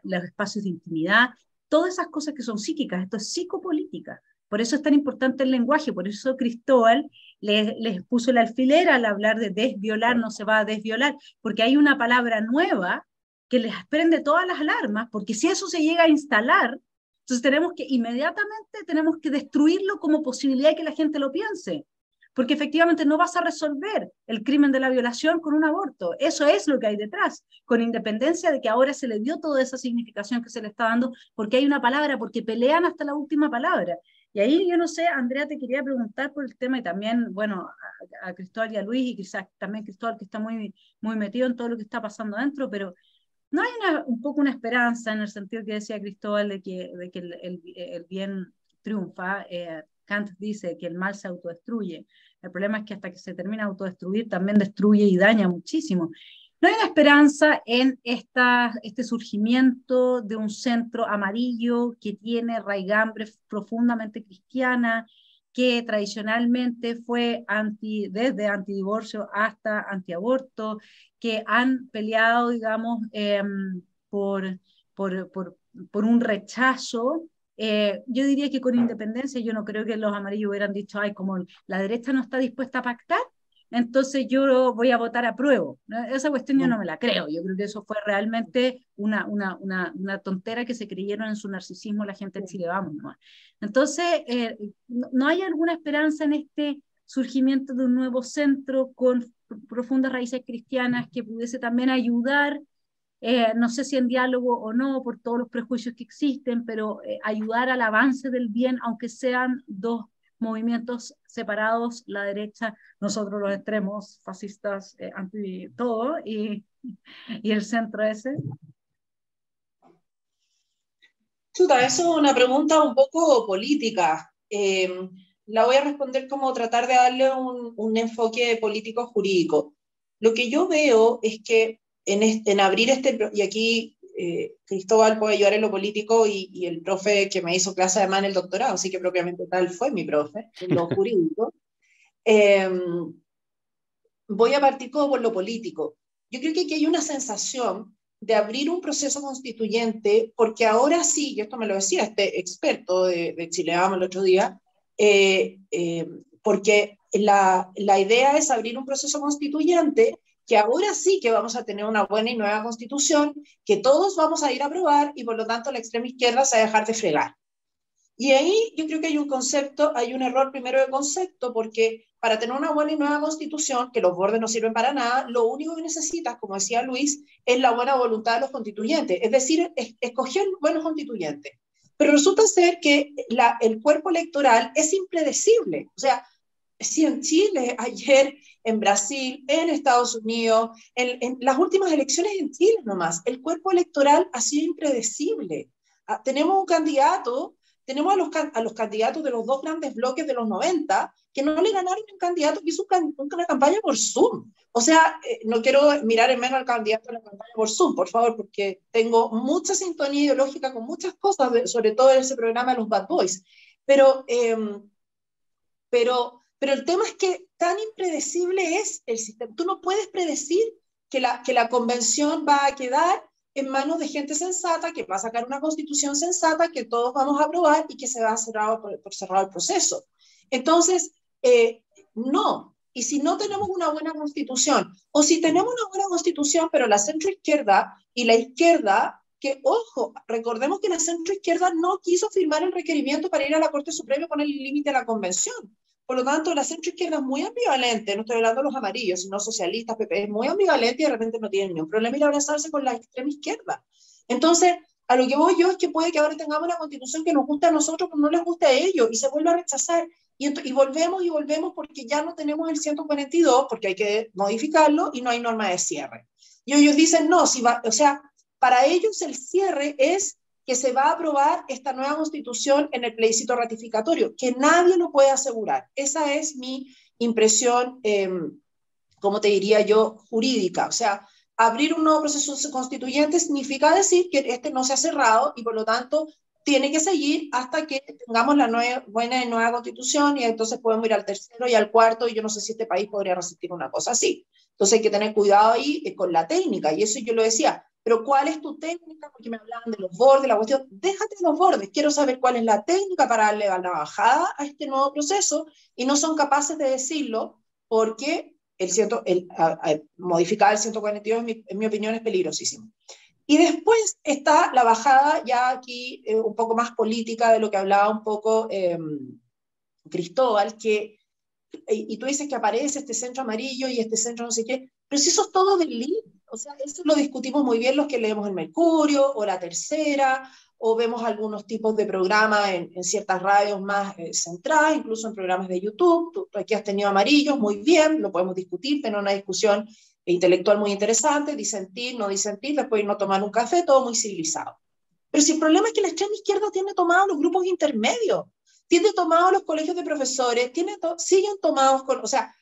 los espacios de intimidad, todas esas cosas que son psíquicas. Esto es psicopolítica. Por eso es tan importante el lenguaje, por eso Cristóbal les puso el alfiler al hablar de desviolar, no se va a desviolar, porque hay una palabra nueva que les prende todas las alarmas, porque si eso se llega a instalar, entonces inmediatamente tenemos que destruirlo como posibilidad de que la gente lo piense, porque efectivamente no vas a resolver el crimen de la violación con un aborto. Eso es lo que hay detrás, con independencia de que ahora se le dio toda esa significación que se le está dando, porque hay una palabra, porque pelean hasta la última palabra. Y ahí yo no sé, Andrea, te quería preguntar por el tema y también, bueno, a Cristóbal y a Luis, y quizás también Cristóbal que está muy, muy metido en todo lo que está pasando adentro, pero no hay un poco una esperanza en el sentido que decía Cristóbal de que el bien triunfa. Kant dice que el mal se autodestruye. El problema es que hasta que se termina de autodestruir también destruye y daña muchísimo. No hay una esperanza en este surgimiento de un centro amarillo que tiene raigambre profundamente cristiana, que tradicionalmente fue desde antidivorcio hasta antiaborto, que han peleado, digamos, por, por, por, por un rechazo. Yo diría que con independencia, yo no creo que los amarillos hubieran dicho, ay, como la derecha no está dispuesta a pactar, entonces yo voy a votar a prueba. Esa cuestión yo no me la creo. Yo creo que eso fue realmente una tontera que se creyeron en su narcisismo la gente de Chile Vamos nomás. Entonces, ¿no hay alguna esperanza en este surgimiento de un nuevo centro con profundas raíces cristianas que pudiese también ayudar, no sé si en diálogo o no, por todos los prejuicios que existen, pero ayudar al avance del bien, aunque sean dos movimientos separados, la derecha, nosotros los extremos, fascistas, anti todo, y el centro ese? Chuta, eso es una pregunta un poco política. La voy a responder como tratar de darle un enfoque político-jurídico. Lo que yo veo es que en abrir y aquí Cristóbal puede ayudar en lo político y el profe que me hizo clase además en el doctorado, así que propiamente tal fue mi profe, en lo jurídico. Voy a partir como por lo político. Yo creo que aquí hay una sensación de abrir un proceso constituyente, porque ahora sí, y esto me lo decía este experto de Chile Vamos el otro día, porque la idea es abrir un proceso constituyente que ahora sí que vamos a tener una buena y nueva constitución, que todos vamos a ir a aprobar y por lo tanto la extrema izquierda se va a dejar de fregar. Y ahí yo creo que hay un error primero de concepto, porque para tener una buena y nueva constitución, que los bordes no sirven para nada, lo único que necesitas, como decía Luis, es la buena voluntad de los constituyentes, es decir, escoger buenos constituyentes. Pero resulta ser que el cuerpo electoral es impredecible. O sea, si en Chile, ayer, en Brasil, en Estados Unidos, en las últimas elecciones en Chile nomás, el cuerpo electoral ha sido impredecible. Tenemos un candidato, tenemos a los candidatos de los dos grandes bloques de los 90 que no le ganaron un candidato que hizo una campaña por Zoom. O sea, no quiero mirar en menos al candidato de la campaña por Zoom, por favor, porque tengo mucha sintonía ideológica con muchas cosas, sobre todo en ese programa de los Bad Boys. Pero el tema es que tan impredecible es el sistema. Tú no puedes predecir que la convención va a quedar en manos de gente sensata, que va a sacar una constitución sensata, que todos vamos a aprobar y que se va a cerrar por cerrado el proceso. Entonces, no. Y si no tenemos una buena constitución, o si tenemos una buena constitución, pero la centroizquierda y la izquierda, que, ojo, recordemos que la centroizquierda no quiso firmar el requerimiento para ir a la Corte Suprema y poner el límite a la convención. Por lo tanto, la centroizquierda es muy ambivalente, no estoy hablando de los amarillos, sino socialistas, PP, es muy ambivalente y de repente no tienen ningún problema ir a abrazarse con la extrema izquierda. Entonces, a lo que voy yo es que puede que ahora tengamos una constitución que nos guste a nosotros, pero no les guste a ellos, y se vuelve a rechazar. Y volvemos porque ya no tenemos el 142, porque hay que modificarlo y no hay norma de cierre. Y ellos dicen, no, o sea, para ellos el cierre es que se va a aprobar esta nueva constitución en el plebiscito ratificatorio, que nadie lo puede asegurar. Esa es mi impresión, como te diría yo, jurídica. O sea, abrir un nuevo proceso constituyente significa decir que este no se ha cerrado y por lo tanto tiene que seguir hasta que tengamos la buena y nueva constitución, y entonces podemos ir al tercero y al cuarto, y yo no sé si este país podría resistir una cosa así. Entonces hay que tener cuidado ahí con la técnica, y eso yo lo decía. Pero ¿cuál es tu técnica? Porque me hablaban de los bordes, la cuestión. Déjate de los bordes. Quiero saber cuál es la técnica para darle la bajada a este nuevo proceso, y no son capaces de decirlo porque modificar el 142, en mi opinión, es peligrosísimo. Y después está la bajada ya aquí un poco más política, de lo que hablaba un poco Cristóbal, y tú dices que aparece este centro amarillo y este centro no sé qué, pero si eso es todo del LID. O sea, eso lo discutimos muy bien los que leemos el Mercurio, o La Tercera, o vemos algunos tipos de programas en ciertas radios más centradas, incluso en programas de YouTube. Tú aquí has tenido Amarillos, muy bien, lo podemos discutir, tener una discusión intelectual muy interesante, disentir, no disentir, después irnos a tomar un café, todo muy civilizado. Pero si el problema es que la extrema izquierda tiene tomados los grupos intermedios, tiene tomados los colegios de profesores, siguen tomados con, o sea,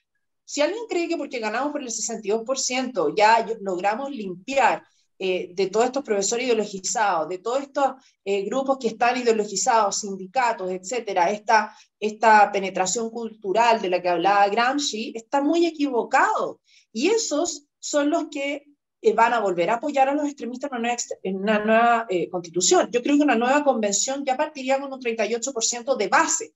si alguien cree que porque ganamos por el 62% ya logramos limpiar de todos estos profesores ideologizados, de todos estos grupos que están ideologizados, sindicatos, etcétera, esta penetración cultural de la que hablaba Gramsci, está muy equivocado. Y esos son los que van a volver a apoyar a los extremistas en una nueva constitución. Yo creo que una nueva convención ya partiría con un 38% de base.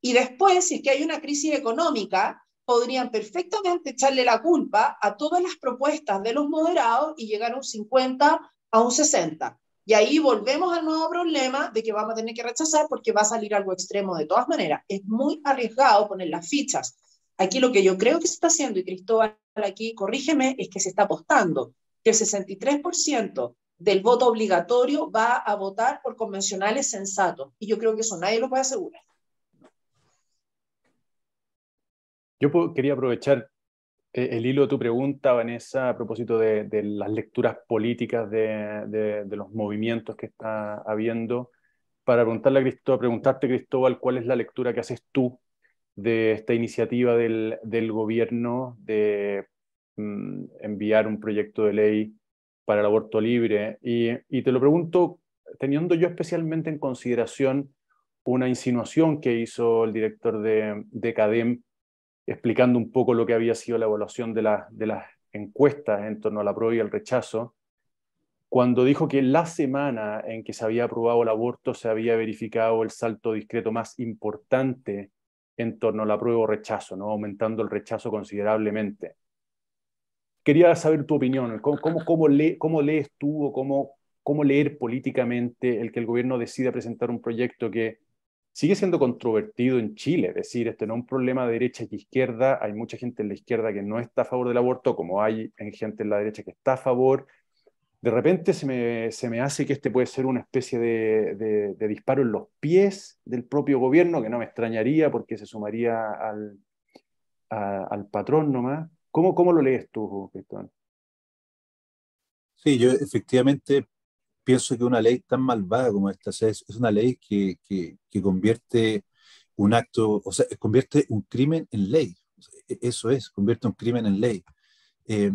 Y después, si es que hay una crisis económica, podrían perfectamente echarle la culpa a todas las propuestas de los moderados y llegar a un 50, a un 60. Y ahí volvemos al nuevo problema de que vamos a tener que rechazar porque va a salir algo extremo de todas maneras. Es muy arriesgado poner las fichas. Aquí lo que yo creo que se está haciendo, y Cristóbal aquí, corrígeme, es que se está apostando que el 63% del voto obligatorio va a votar por convencionales sensatos. Y yo creo que eso nadie lo puede asegurar. Yo quería aprovechar el hilo de tu pregunta, Vanessa, a propósito de las lecturas políticas de los movimientos que está habiendo, para preguntarte, Cristóbal, ¿cuál es la lectura que haces tú de esta iniciativa del gobierno de enviar un proyecto de ley para el aborto libre? Y te lo pregunto teniendo yo especialmente en consideración una insinuación que hizo el director de CADEM, explicando un poco lo que había sido la evaluación de las encuestas en torno al apruebo y el rechazo, cuando dijo que la semana en que se había aprobado el aborto se había verificado el salto discreto más importante en torno al apruebo o rechazo, ¿no? Aumentando el rechazo considerablemente. Quería saber tu opinión, ¿cómo lees tú o cómo leer políticamente el que el gobierno decida presentar un proyecto que sigue siendo controvertido en Chile? Es decir, este no es un problema de derecha y izquierda, hay mucha gente en la izquierda que no está a favor del aborto, como hay gente en la derecha que está a favor. De repente se me hace que este puede ser una especie de disparo en los pies del propio gobierno, que no me extrañaría porque se sumaría al patrón nomás. ¿Cómo lo lees tú, Cristóbal? Sí, yo efectivamente pienso que una ley tan malvada como esta es una ley que convierte un acto, o sea, convierte un crimen en ley. Eso es, convierte un crimen en ley. Eh,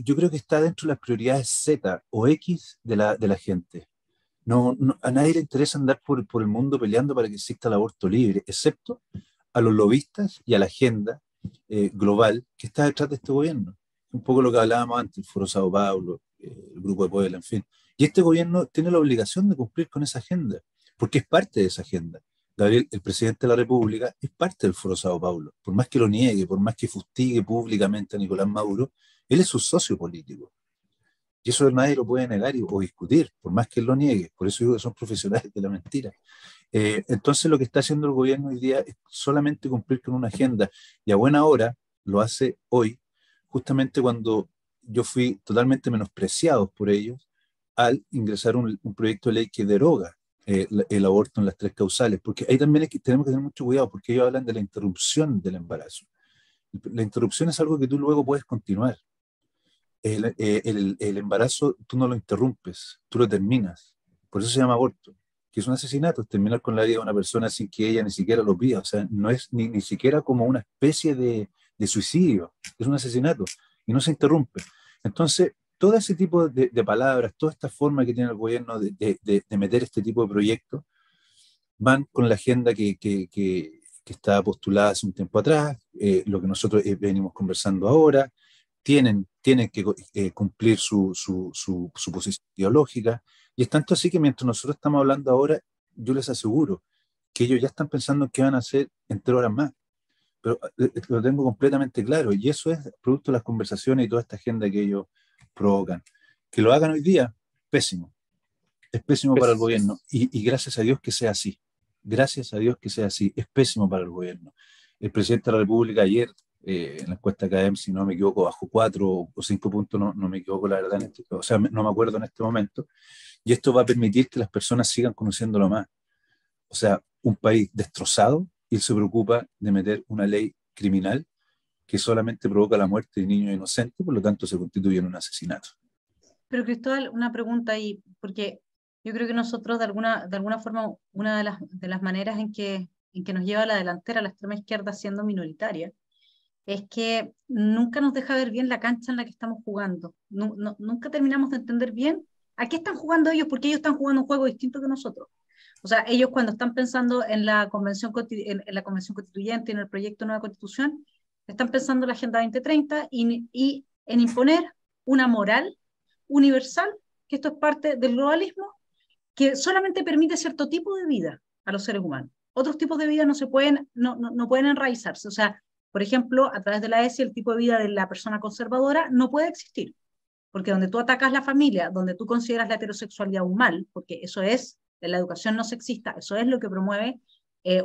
yo creo que está dentro de las prioridades Z o X de la gente. A nadie le interesa andar por el mundo peleando para que exista el aborto libre, excepto a los lobistas y a la agenda global que está detrás de este gobierno. Un poco lo que hablábamos antes, el Foro Sao Paulo, el Grupo de Puebla, en fin. Y este gobierno tiene la obligación de cumplir con esa agenda, porque es parte de esa agenda. Gabriel, el presidente de la República, es parte del Foro Sao Paulo. Por más que lo niegue, por más que fustigue públicamente a Nicolás Maduro, él es su socio político. Y eso nadie lo puede negar o discutir, por más que él lo niegue. Por eso digo que son profesionales de la mentira. Entonces lo que está haciendo el gobierno hoy día es solamente cumplir con una agenda. Y a buena hora lo hace hoy, justamente cuando yo fui totalmente menospreciado por ellos al ingresar un proyecto de ley que deroga el aborto en las 3 causales. Porque ahí también tenemos que tener mucho cuidado, porque ellos hablan de la interrupción del embarazo. La interrupción es algo que tú luego puedes continuar. El embarazo tú no lo interrumpes, tú lo terminas. Por eso se llama aborto, que es un asesinato, es terminar con la vida de una persona sin que ella ni siquiera lo pida. O sea, no es ni siquiera como una especie de suicidio, es un asesinato y no se interrumpe. Entonces, todo ese tipo de palabras, toda esta forma que tiene el gobierno de meter este tipo de proyectos, van con la agenda que está postulada hace un tiempo atrás, lo que nosotros venimos conversando ahora. Tienen que cumplir su posición ideológica, y es tanto así que mientras nosotros estamos hablando ahora, yo les aseguro que ellos ya están pensando en qué van a hacer en 3 horas más, pero lo tengo completamente claro, y eso es producto de las conversaciones y toda esta agenda que ellos provocan. Que lo hagan hoy día, pésimo, es pésimo para el gobierno, y gracias a Dios que sea así, gracias a Dios que sea así, es pésimo para el gobierno. El presidente de la República ayer, en la encuesta CADEM, si no me equivoco, bajó 4 o 5 puntos, no me equivoco la verdad, o sea, no me acuerdo en este momento, Y esto va a permitir que las personas sigan conociéndolo más. O sea, un país destrozado, y él se preocupa de meter una ley criminal que solamente provoca la muerte de niños inocentes, por lo tanto se constituye en un asesinato. Pero Cristóbal, una pregunta ahí, porque yo creo que nosotros de alguna forma, una de las maneras en que nos lleva a la delantera la extrema izquierda siendo minoritaria, es que nunca nos deja ver bien la cancha en la que estamos jugando. Nunca terminamos de entender bien a qué están jugando ellos, porque ellos están jugando un juego distinto que nosotros. O sea, ellos cuando están pensando en la convención constituyente, en el proyecto de nueva constitución, están pensando en la Agenda 2030 y en imponer una moral universal, que esto es parte del globalismo, que solamente permite cierto tipo de vida a los seres humanos. Otros tipos de vida no pueden enraizarse. O sea, por ejemplo, a través de la ESI, el tipo de vida de la persona conservadora no puede existir, porque donde tú atacas la familia, donde tú consideras la heterosexualidad un mal, porque eso es, en la educación no sexista, eso es lo que promueve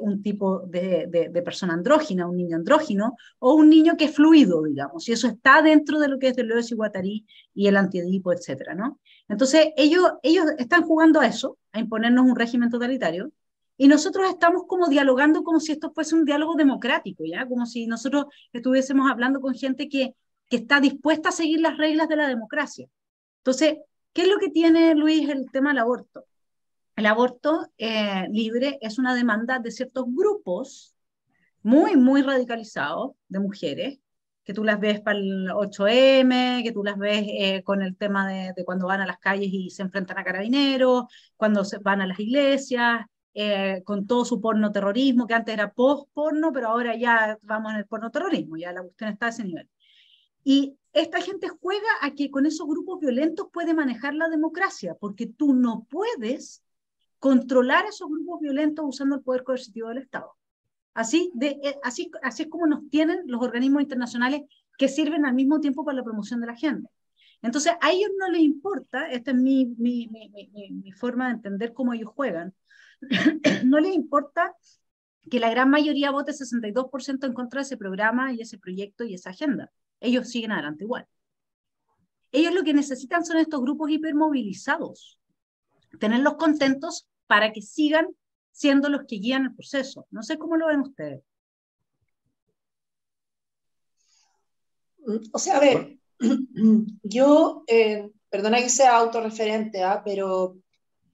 un tipo de persona andrógina, un niño andrógino, o un niño que es fluido, digamos, y eso está dentro de lo que es Deleuze y Guattari y el Antiedipo, etcétera, ¿no? Entonces, ellos están jugando a eso, a imponernos un régimen totalitario, y nosotros estamos como dialogando como si esto fuese un diálogo democrático, ¿ya? Como si nosotros estuviésemos hablando con gente que está dispuesta a seguir las reglas de la democracia. Entonces, ¿qué es lo que tiene, Luis, el tema del aborto? El aborto libre es una demanda de ciertos grupos muy, muy radicalizados de mujeres, que tú las ves para el 8M, que tú las ves con el tema de cuando van a las calles y se enfrentan a carabineros, cuando van a las iglesias, con todo su porno terrorismo, que antes era post-porno, pero ahora ya vamos en el porno terrorismo, ya la cuestión está a ese nivel. Y esta gente juega a que con esos grupos violentos puede manejar la democracia, porque tú no puedes controlar esos grupos violentos usando el poder coercitivo del Estado. Así es como nos tienen los organismos internacionales que sirven al mismo tiempo para la promoción de la agenda. Entonces, a ellos no les importa, esta es mi forma de entender cómo ellos juegan, no les importa que la gran mayoría vote 62% en contra de ese programa y ese proyecto y esa agenda. Ellos siguen adelante igual. Ellos lo que necesitan son estos grupos hipermovilizados, tenerlos contentos para que sigan siendo los que guían el proceso. No sé cómo lo ven ustedes. O sea, a ver, yo, perdona que sea autorreferente, pero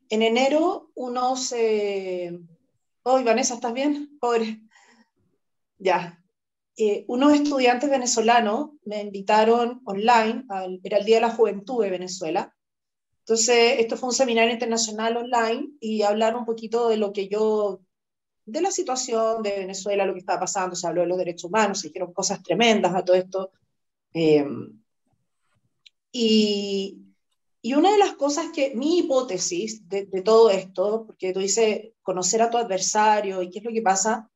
en enero uno se... Oh, Vanessa, ¿estás bien? Pobre. Ya. Unos estudiantes venezolanos me invitaron online, era el Día de la Juventud de Venezuela. Entonces, esto fue un seminario internacional online y hablaron un poquito de lo que de la situación de Venezuela, lo que estaba pasando, se habló de los derechos humanos, se dijeron cosas tremendas a todo esto. Y una de las cosas mi hipótesis de todo esto, porque tú dices conocer a tu adversario y qué es lo que pasa,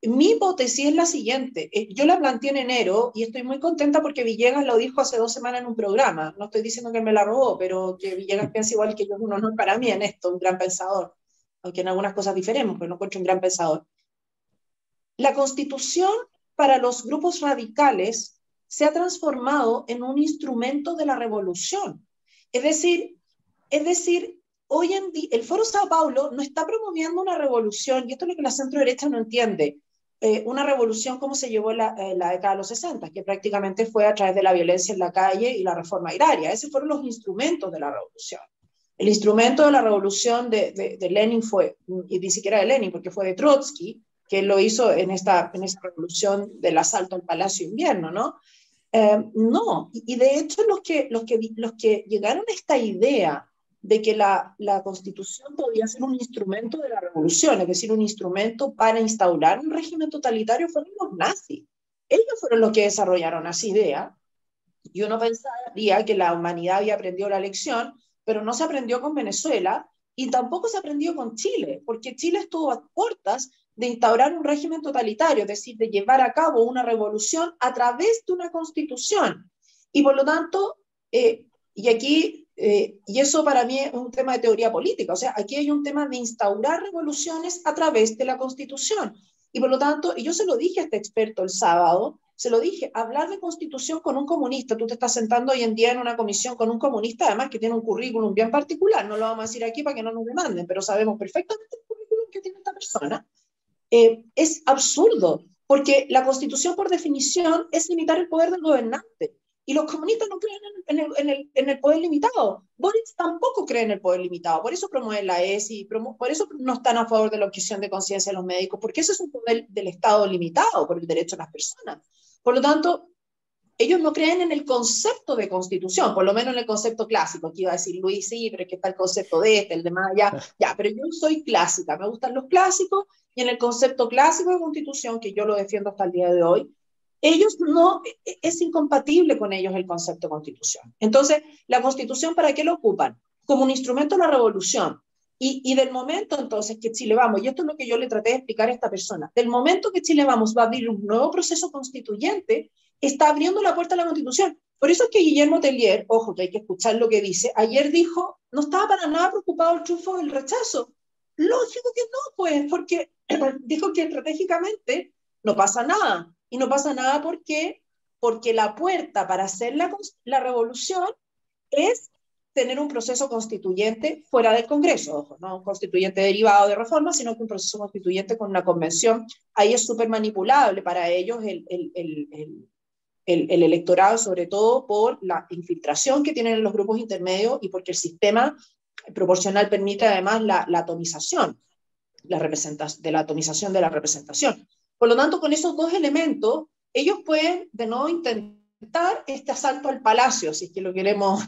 mi hipótesis es la siguiente. Yo la planteé en enero y estoy muy contenta porque Villegas lo dijo hace 2 semanas en un programa. No estoy diciendo que me la robó, pero que Villegas piensa igual que yo, es un honor para mí en esto, un gran pensador. Aunque en algunas cosas diferimos, pero no encuentro un gran pensador. La Constitución para los grupos radicales se ha transformado en un instrumento de la revolución. Es decir, hoy en día el Foro Sao Paulo no está promoviendo una revolución, y esto es lo que la centro-derecha no entiende, una revolución como se llevó en la década de los 60, que prácticamente fue a través de la violencia en la calle y la reforma agraria. Esos fueron los instrumentos de la revolución. El instrumento de la revolución de Lenin fue, y ni siquiera de Lenin, porque fue de Trotsky, que lo hizo en esa revolución del asalto al Palacio de Invierno, ¿no? No, y de hecho los que llegaron a esta idea de que la Constitución podía ser un instrumento de la revolución, es decir, un instrumento para instaurar un régimen totalitario, fueron los nazis. Ellos fueron los que desarrollaron esa idea, y uno pensaría que la humanidad había aprendido la lección, pero no se aprendió con Venezuela, y tampoco se aprendió con Chile, porque Chile estuvo a puertas de instaurar un régimen totalitario, es decir, de llevar a cabo una revolución a través de una constitución. Y por lo tanto, y eso para mí es un tema de teoría política, o sea, aquí hay un tema de instaurar revoluciones a través de la constitución. Y por lo tanto, y yo se lo dije a este experto el sábado, se lo dije, hablar de constitución con un comunista, tú te estás sentando hoy en día en una comisión con un comunista, además que tiene un currículum bien particular, no lo vamos a decir aquí para que no nos demanden, pero sabemos perfectamente el currículum que tiene esta persona. Es absurdo, porque la constitución por definición es limitar el poder del gobernante. Y los comunistas no creen en el poder limitado. Boris tampoco cree en el poder limitado. Por eso promueven la ESI, por eso no están a favor de la objeción de conciencia de los médicos, porque ese es un poder del Estado limitado por el derecho de las personas. Por lo tanto, ellos no creen en el concepto de constitución, por lo menos en el concepto clásico. Aquí iba a decir Luis, sí, pero es que está el concepto de el demás, ya, pero yo soy clásica, me gustan los clásicos, y en el concepto clásico de constitución, que yo lo defiendo hasta el día de hoy, ellos no, es incompatible con ellos el concepto de constitución. Entonces, ¿la constitución para qué lo ocupan? Como un instrumento de la revolución. Y del momento entonces que Chile Vamos, y esto es lo que yo le traté de explicar a esta persona, del momento que Chile Vamos va a abrir un nuevo proceso constituyente, está abriendo la puerta a la constitución. Por eso es que Guillermo Tellier, ojo que hay que escuchar lo que dice, ayer dijo, no estaba para nada preocupado el triunfo del rechazo. Lógico que no, pues, porque dijo que estratégicamente no pasa nada. Y no pasa nada porque la puerta para hacer la revolución es tener un proceso constituyente fuera del Congreso, ojo, no un constituyente derivado de reforma, sino que un proceso constituyente con una convención. Ahí es súper manipulable para ellos el electorado, sobre todo por la infiltración que tienen en los grupos intermedios y porque el sistema proporcional permite además la atomización, de la atomización de la representación. Por lo tanto, con esos dos elementos, ellos pueden de nuevo intentar este asalto al palacio, si es que lo queremos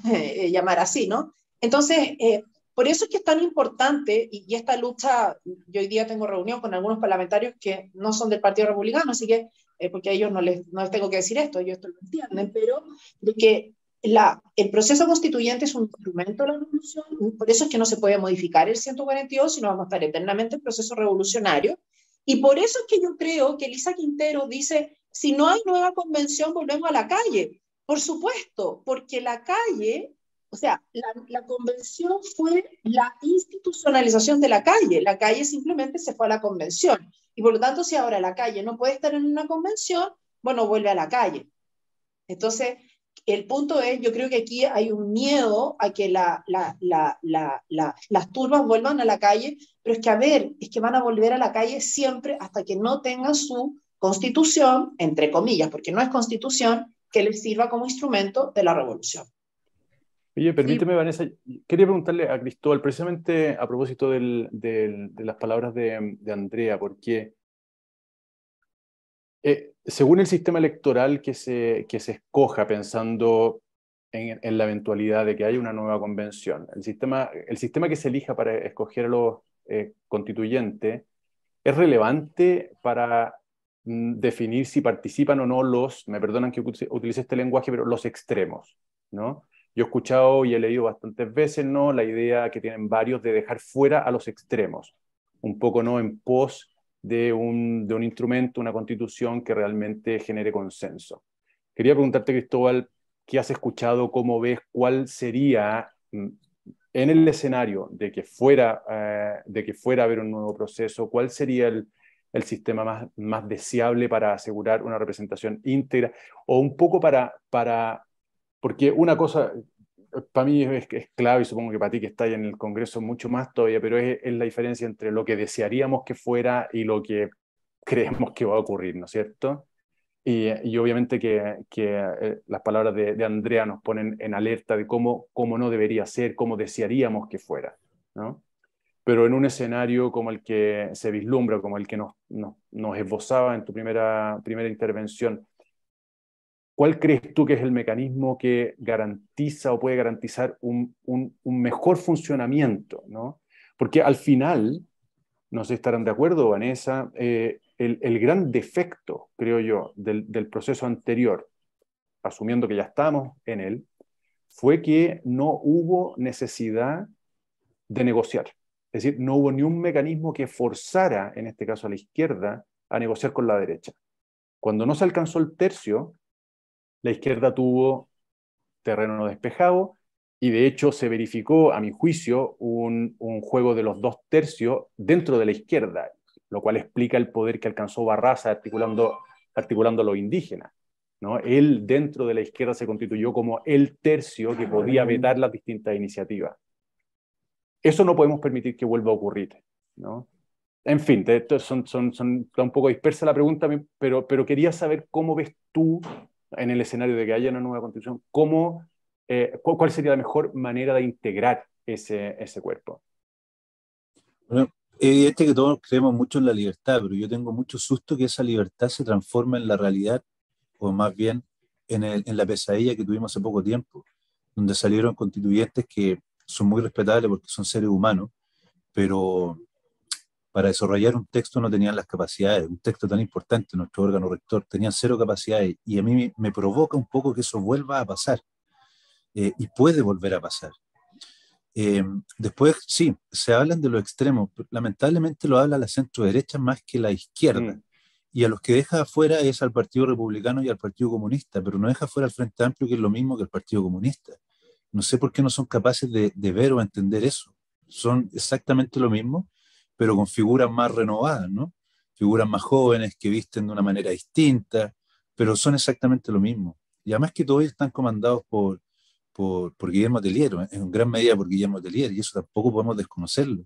llamar así, ¿no? Entonces, por eso es que es tan importante, y esta lucha, yo hoy día tengo reunión con algunos parlamentarios que no son del Partido Republicano, así que, porque a ellos no les tengo que decir esto, ellos esto lo entienden, pero de que el proceso constituyente es un instrumento de la revolución, por eso es que no se puede modificar el 142, sino vamos a estar eternamente en proceso revolucionario, y por eso es que yo creo que Elisa Quintero dice, si no hay nueva convención, volvemos a la calle. Por supuesto, porque la calle, o sea, la convención fue la institucionalización de la calle simplemente se fue a la convención, y por lo tanto, si ahora la calle no puede estar en una convención, bueno, vuelve a la calle. Entonces, el punto es, yo creo que aquí hay un miedo a que las turbas vuelvan a la calle, pero es que, a ver, es que van a volver a la calle siempre hasta que no tengan su constitución, entre comillas, porque no es constitución, que les sirva como instrumento de la revolución. Oye, permíteme, sí. Vanessa, quería preguntarle a Cristóbal, precisamente a propósito de las palabras de Andrea, porque según el sistema electoral que se escoja, pensando en la eventualidad de que haya una nueva convención, el sistema que se elija para escoger a los constituyentes es relevante para definir si participan o no me perdonan que utilice este lenguaje, pero los extremos, ¿no? Yo he escuchado y he leído bastantes veces, ¿no?, la idea que tienen varios de dejar fuera a los extremos, un poco, ¿no?, en pos de un instrumento, una constitución que realmente genere consenso. Quería preguntarte, Cristóbal, ¿qué has escuchado? ¿Cómo ves? ¿Cuál sería, en el escenario de que fuera a haber un nuevo proceso, cuál sería el sistema más deseable para asegurar una representación íntegra? O un poco porque una cosa, para mí es clave, y supongo que para ti que estás en el Congreso mucho más todavía, pero es la diferencia entre lo que desearíamos que fuera y lo que creemos que va a ocurrir, ¿no es cierto? Y obviamente que las palabras de Andrea nos ponen en alerta de cómo no debería ser, cómo desearíamos que fuera, ¿no? Pero en un escenario como el que se vislumbra, como el que nos esbozaba en tu primera intervención, ¿cuál crees tú que es el mecanismo que garantiza o puede garantizar un mejor funcionamiento, ¿no? Porque al final, no sé si estarán de acuerdo, Vanessa, el gran defecto, creo yo, del proceso anterior, asumiendo que ya estamos en él, fue que no hubo necesidad de negociar. Es decir, no hubo ni un mecanismo que forzara, en este caso a la izquierda, a negociar con la derecha. Cuando no se alcanzó el tercio, la izquierda tuvo terreno no despejado y de hecho se verificó, a mi juicio, un juego de los 2 tercios dentro de la izquierda. lo cual explica el poder que alcanzó Barraza articulando a los indígenas, ¿no? Él dentro de la izquierda se constituyó como el tercio que podía vetar las distintas iniciativas. Eso no podemos permitir que vuelva a ocurrir, ¿no? En fin, está un poco dispersa la pregunta, pero quería saber cómo ves tú, en el escenario de que haya una nueva constitución, cuál sería la mejor manera de integrar ese cuerpo. Bueno, evidente que todos creemos mucho en la libertad, pero yo tengo mucho susto que esa libertad se transforme en la realidad, o más bien en la pesadilla que tuvimos hace poco tiempo, donde salieron constituyentes que son muy respetables porque son seres humanos, pero para desarrollar un texto no tenían las capacidades. Un texto tan importante, nuestro órgano rector, tenían cero capacidades, y a mí me provoca un poco que eso vuelva a pasar, y puede volver a pasar. Después, sí, se hablan de los extremos, pero lamentablemente lo habla la centro derecha más que la izquierda, y a los que deja afuera es al Partido Republicano y al Partido Comunista, pero no deja afuera al Frente Amplio, que es lo mismo que el Partido Comunista. No sé por qué no son capaces de ver o entender eso. Son exactamente lo mismo, pero con figuras más renovadas, ¿no? Figuras más jóvenes que visten de una manera distinta, pero son exactamente lo mismo. Y además que todos están comandados por Guillermo Tellier, en gran medida por Guillermo Tellier, y eso tampoco podemos desconocerlo.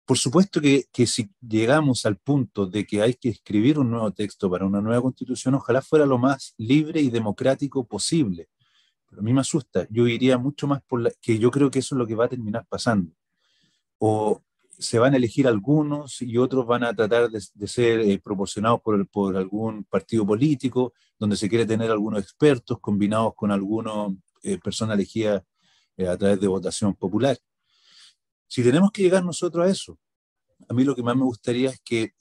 Por supuesto que si llegamos al punto de que hay que escribir un nuevo texto para una nueva constitución, ojalá fuera lo más libre y democrático posible. Pero a mí me asusta. Yo iría mucho más que yo creo que eso es lo que va a terminar pasando. O se van a elegir algunos y otros van a tratar de ser proporcionados por algún partido político, donde se quiere tener algunos expertos combinados con algunas personas elegidas a través de votación popular. Si tenemos que llegar nosotros a eso, a mí lo que más me gustaría es que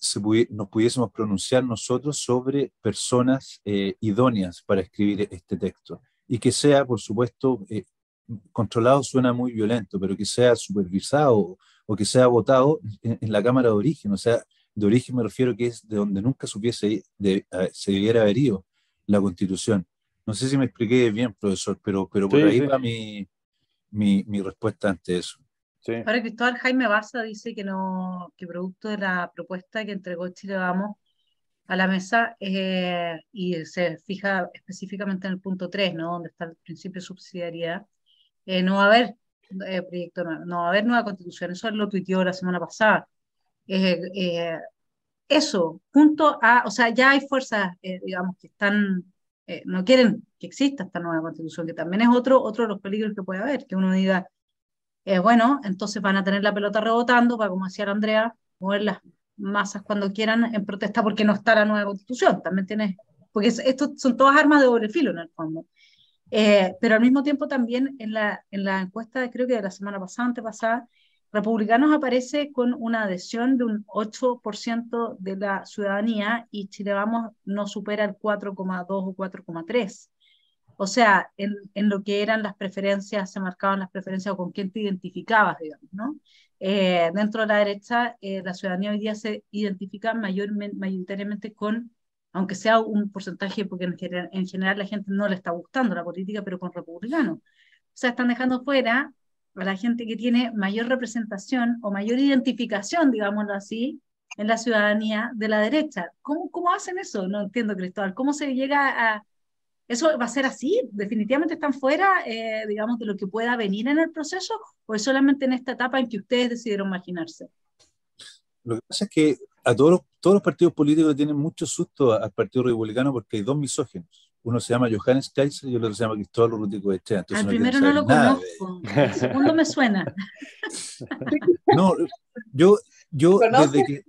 nos pudiésemos pronunciar nosotros sobre personas idóneas para escribir este texto, y que sea, por supuesto, controlado suena muy violento, pero que sea supervisado o que sea votado en la Cámara de Origen. O sea, de origen me refiero que es de donde nunca se debiera haber ido la Constitución. No sé si me expliqué bien, profesor, pero por Sí, ahí sí. va mi respuesta ante eso. Sí. Ahora Cristóbal Jaime Baza dice que producto de la propuesta que entregó Chile Vamos a la mesa, y se fija específicamente en el punto 3, ¿no? Donde está el principio de subsidiariedad, no va a haber proyecto nuevo, no va a haber nueva constitución. Eso lo tuiteó la semana pasada. Eso, junto a, o sea, ya hay fuerzas, digamos, que no quieren que exista esta nueva constitución, que también es otro de los peligros que puede haber, que uno diga, bueno, entonces van a tener la pelota rebotando para, como decía la Andrea, mover las masas cuando quieran en protesta porque no está la nueva constitución. También tienes, porque estos son todas armas de doble filo en el fondo. Pero al mismo tiempo también en la encuesta, creo que de la semana pasada, antepasada, Republicanos aparece con una adhesión de un 8% de la ciudadanía, y Chile Vamos no supera el 4,2 o 4,3. O sea, en lo que eran las preferencias, se marcaban las preferencias o con quién te identificabas, digamos, ¿no? Dentro de la derecha, la ciudadanía hoy día se identifica mayoritariamente con, aunque sea un porcentaje, porque en general la gente no le está gustando la política, pero con republicanos. O sea, están dejando fuera a la gente que tiene mayor representación o mayor identificación, digámoslo así, en la ciudadanía de la derecha. ¿Cómo hacen eso? No entiendo, Cristóbal. ¿Cómo se llega a...? ¿Eso va a ser así? ¿Definitivamente están fuera, digamos, de lo que pueda venir en el proceso? ¿O es solamente en esta etapa en que ustedes decidieron marginarse? Lo que pasa es que a todos los partidos políticos tienen mucho susto al Partido Republicano, porque hay dos misóginos. Uno se llama Johannes Kaiser y el otro se llama Cristóbal Urruticoechea. Entonces Al no quieren primero no saber lo nada conozco, el segundo me suena. No, yo ¿Conoces?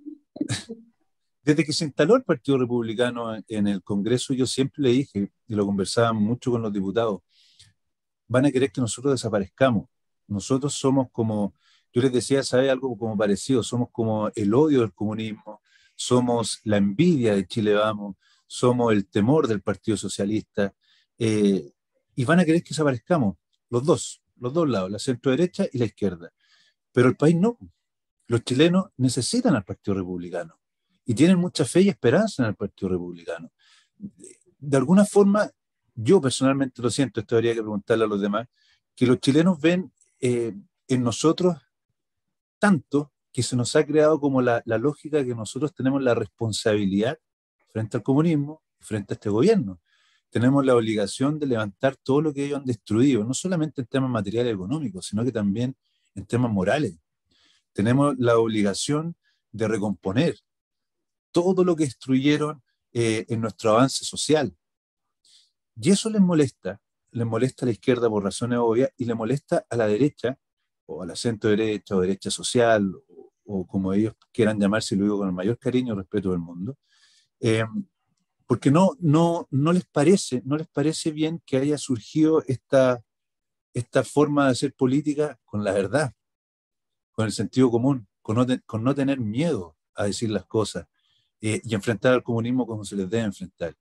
desde que se instaló el Partido Republicano en el Congreso, yo siempre le dije, y lo conversaba mucho con los diputados, van a querer que nosotros desaparezcamos. Nosotros somos como, yo les decía, ¿sabe algo como parecido? Somos como el odio del comunismo, somos la envidia de Chile Vamos, somos el temor del Partido Socialista, y van a querer que desaparezcamos, los dos lados, la centro derecha y la izquierda. Pero el país no. Los chilenos necesitan al Partido Republicano y tienen mucha fe y esperanza en el Partido Republicano. De alguna forma, yo personalmente lo siento, esto habría que preguntarle a los demás, que los chilenos ven en nosotros tanto que se nos ha creado como la lógica que nosotros tenemos la responsabilidad frente al comunismo, frente a este gobierno. Tenemos la obligación de levantar todo lo que ellos han destruido, no solamente en temas materiales y económicos, sino que también en temas morales. Tenemos la obligación de recomponer todo lo que destruyeron en nuestro avance social. Y eso les molesta a la izquierda por razones obvias y le molesta a la derecha, o a la centro derecha, o derecha social, o como ellos quieran llamarse, y lo digo con el mayor cariño y respeto del mundo, porque no les parece bien que haya surgido esta forma de hacer política con la verdad, con el sentido común, con no tener miedo a decir las cosas y enfrentar al comunismo como se les debe enfrentar.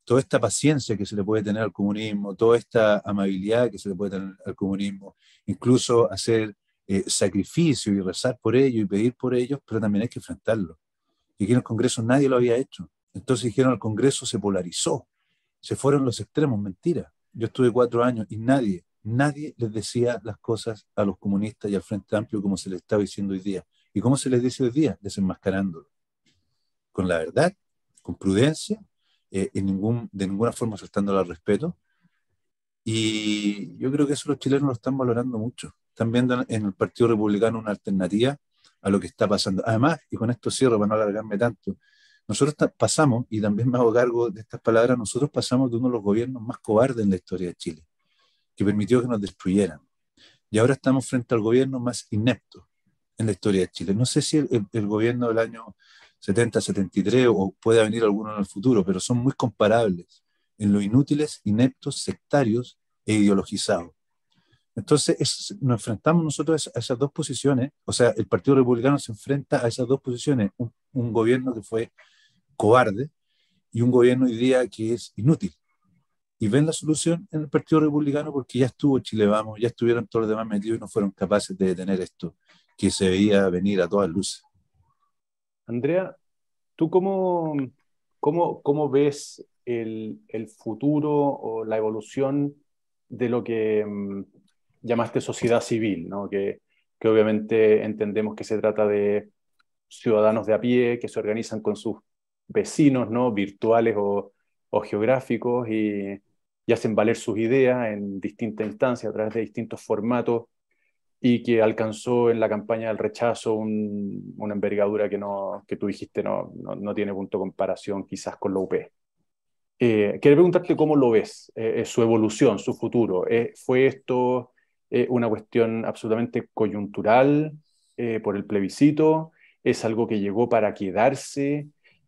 Toda esta paciencia que se le puede tener al comunismo, toda esta amabilidad que se le puede tener al comunismo, incluso hacer sacrificio y rezar por ellos y pedir por ellos, pero también hay que enfrentarlo. Y aquí en el Congreso nadie lo había hecho. Entonces dijeron, el Congreso se polarizó, se fueron los extremos, mentira. Yo estuve 4 años y nadie les decía las cosas a los comunistas y al Frente Amplio como se les estaba diciendo hoy día. ¿Y cómo se les dice hoy día? Desenmascarándolo. Con la verdad, con prudencia, de ninguna forma faltándole al respeto. Y yo creo que eso los chilenos lo están valorando mucho. Están viendo en el Partido Republicano una alternativa a lo que está pasando. Además, y con esto cierro para no alargarme tanto, nosotros pasamos, y también me hago cargo de estas palabras, nosotros pasamos de uno de los gobiernos más cobardes en la historia de Chile, que permitió que nos destruyeran. Y ahora estamos frente al gobierno más inepto en la historia de Chile. No sé si el gobierno del año 70, 73 o puede venir alguno en el futuro, pero son muy comparables en lo inútiles, ineptos, sectarios e ideologizados. Entonces nos enfrentamos nosotros a esas dos posiciones, o sea, el Partido Republicano se enfrenta a esas dos posiciones, un gobierno que fue cobarde y un gobierno hoy día que es inútil. Y ven la solución en el Partido Republicano porque ya estuvo Chile Vamos, ya estuvieron todos los demás metidos y no fueron capaces de detener esto que se veía venir a todas luces. Andrea, ¿tú cómo ves el futuro o la evolución de lo que llamaste sociedad civil, ¿no? Que obviamente entendemos que se trata de ciudadanos de a pie que se organizan con sus vecinos, ¿no? Virtuales o geográficos y hacen valer sus ideas en distintas instancias, a través de distintos formatos, y que alcanzó en la campaña del rechazo una envergadura que tú dijiste no tiene punto de comparación quizás con la UP. Quería preguntarte cómo lo ves, su evolución, su futuro. ¿Fue esto una cuestión absolutamente coyuntural por el plebiscito? ¿Es algo que llegó para quedarse?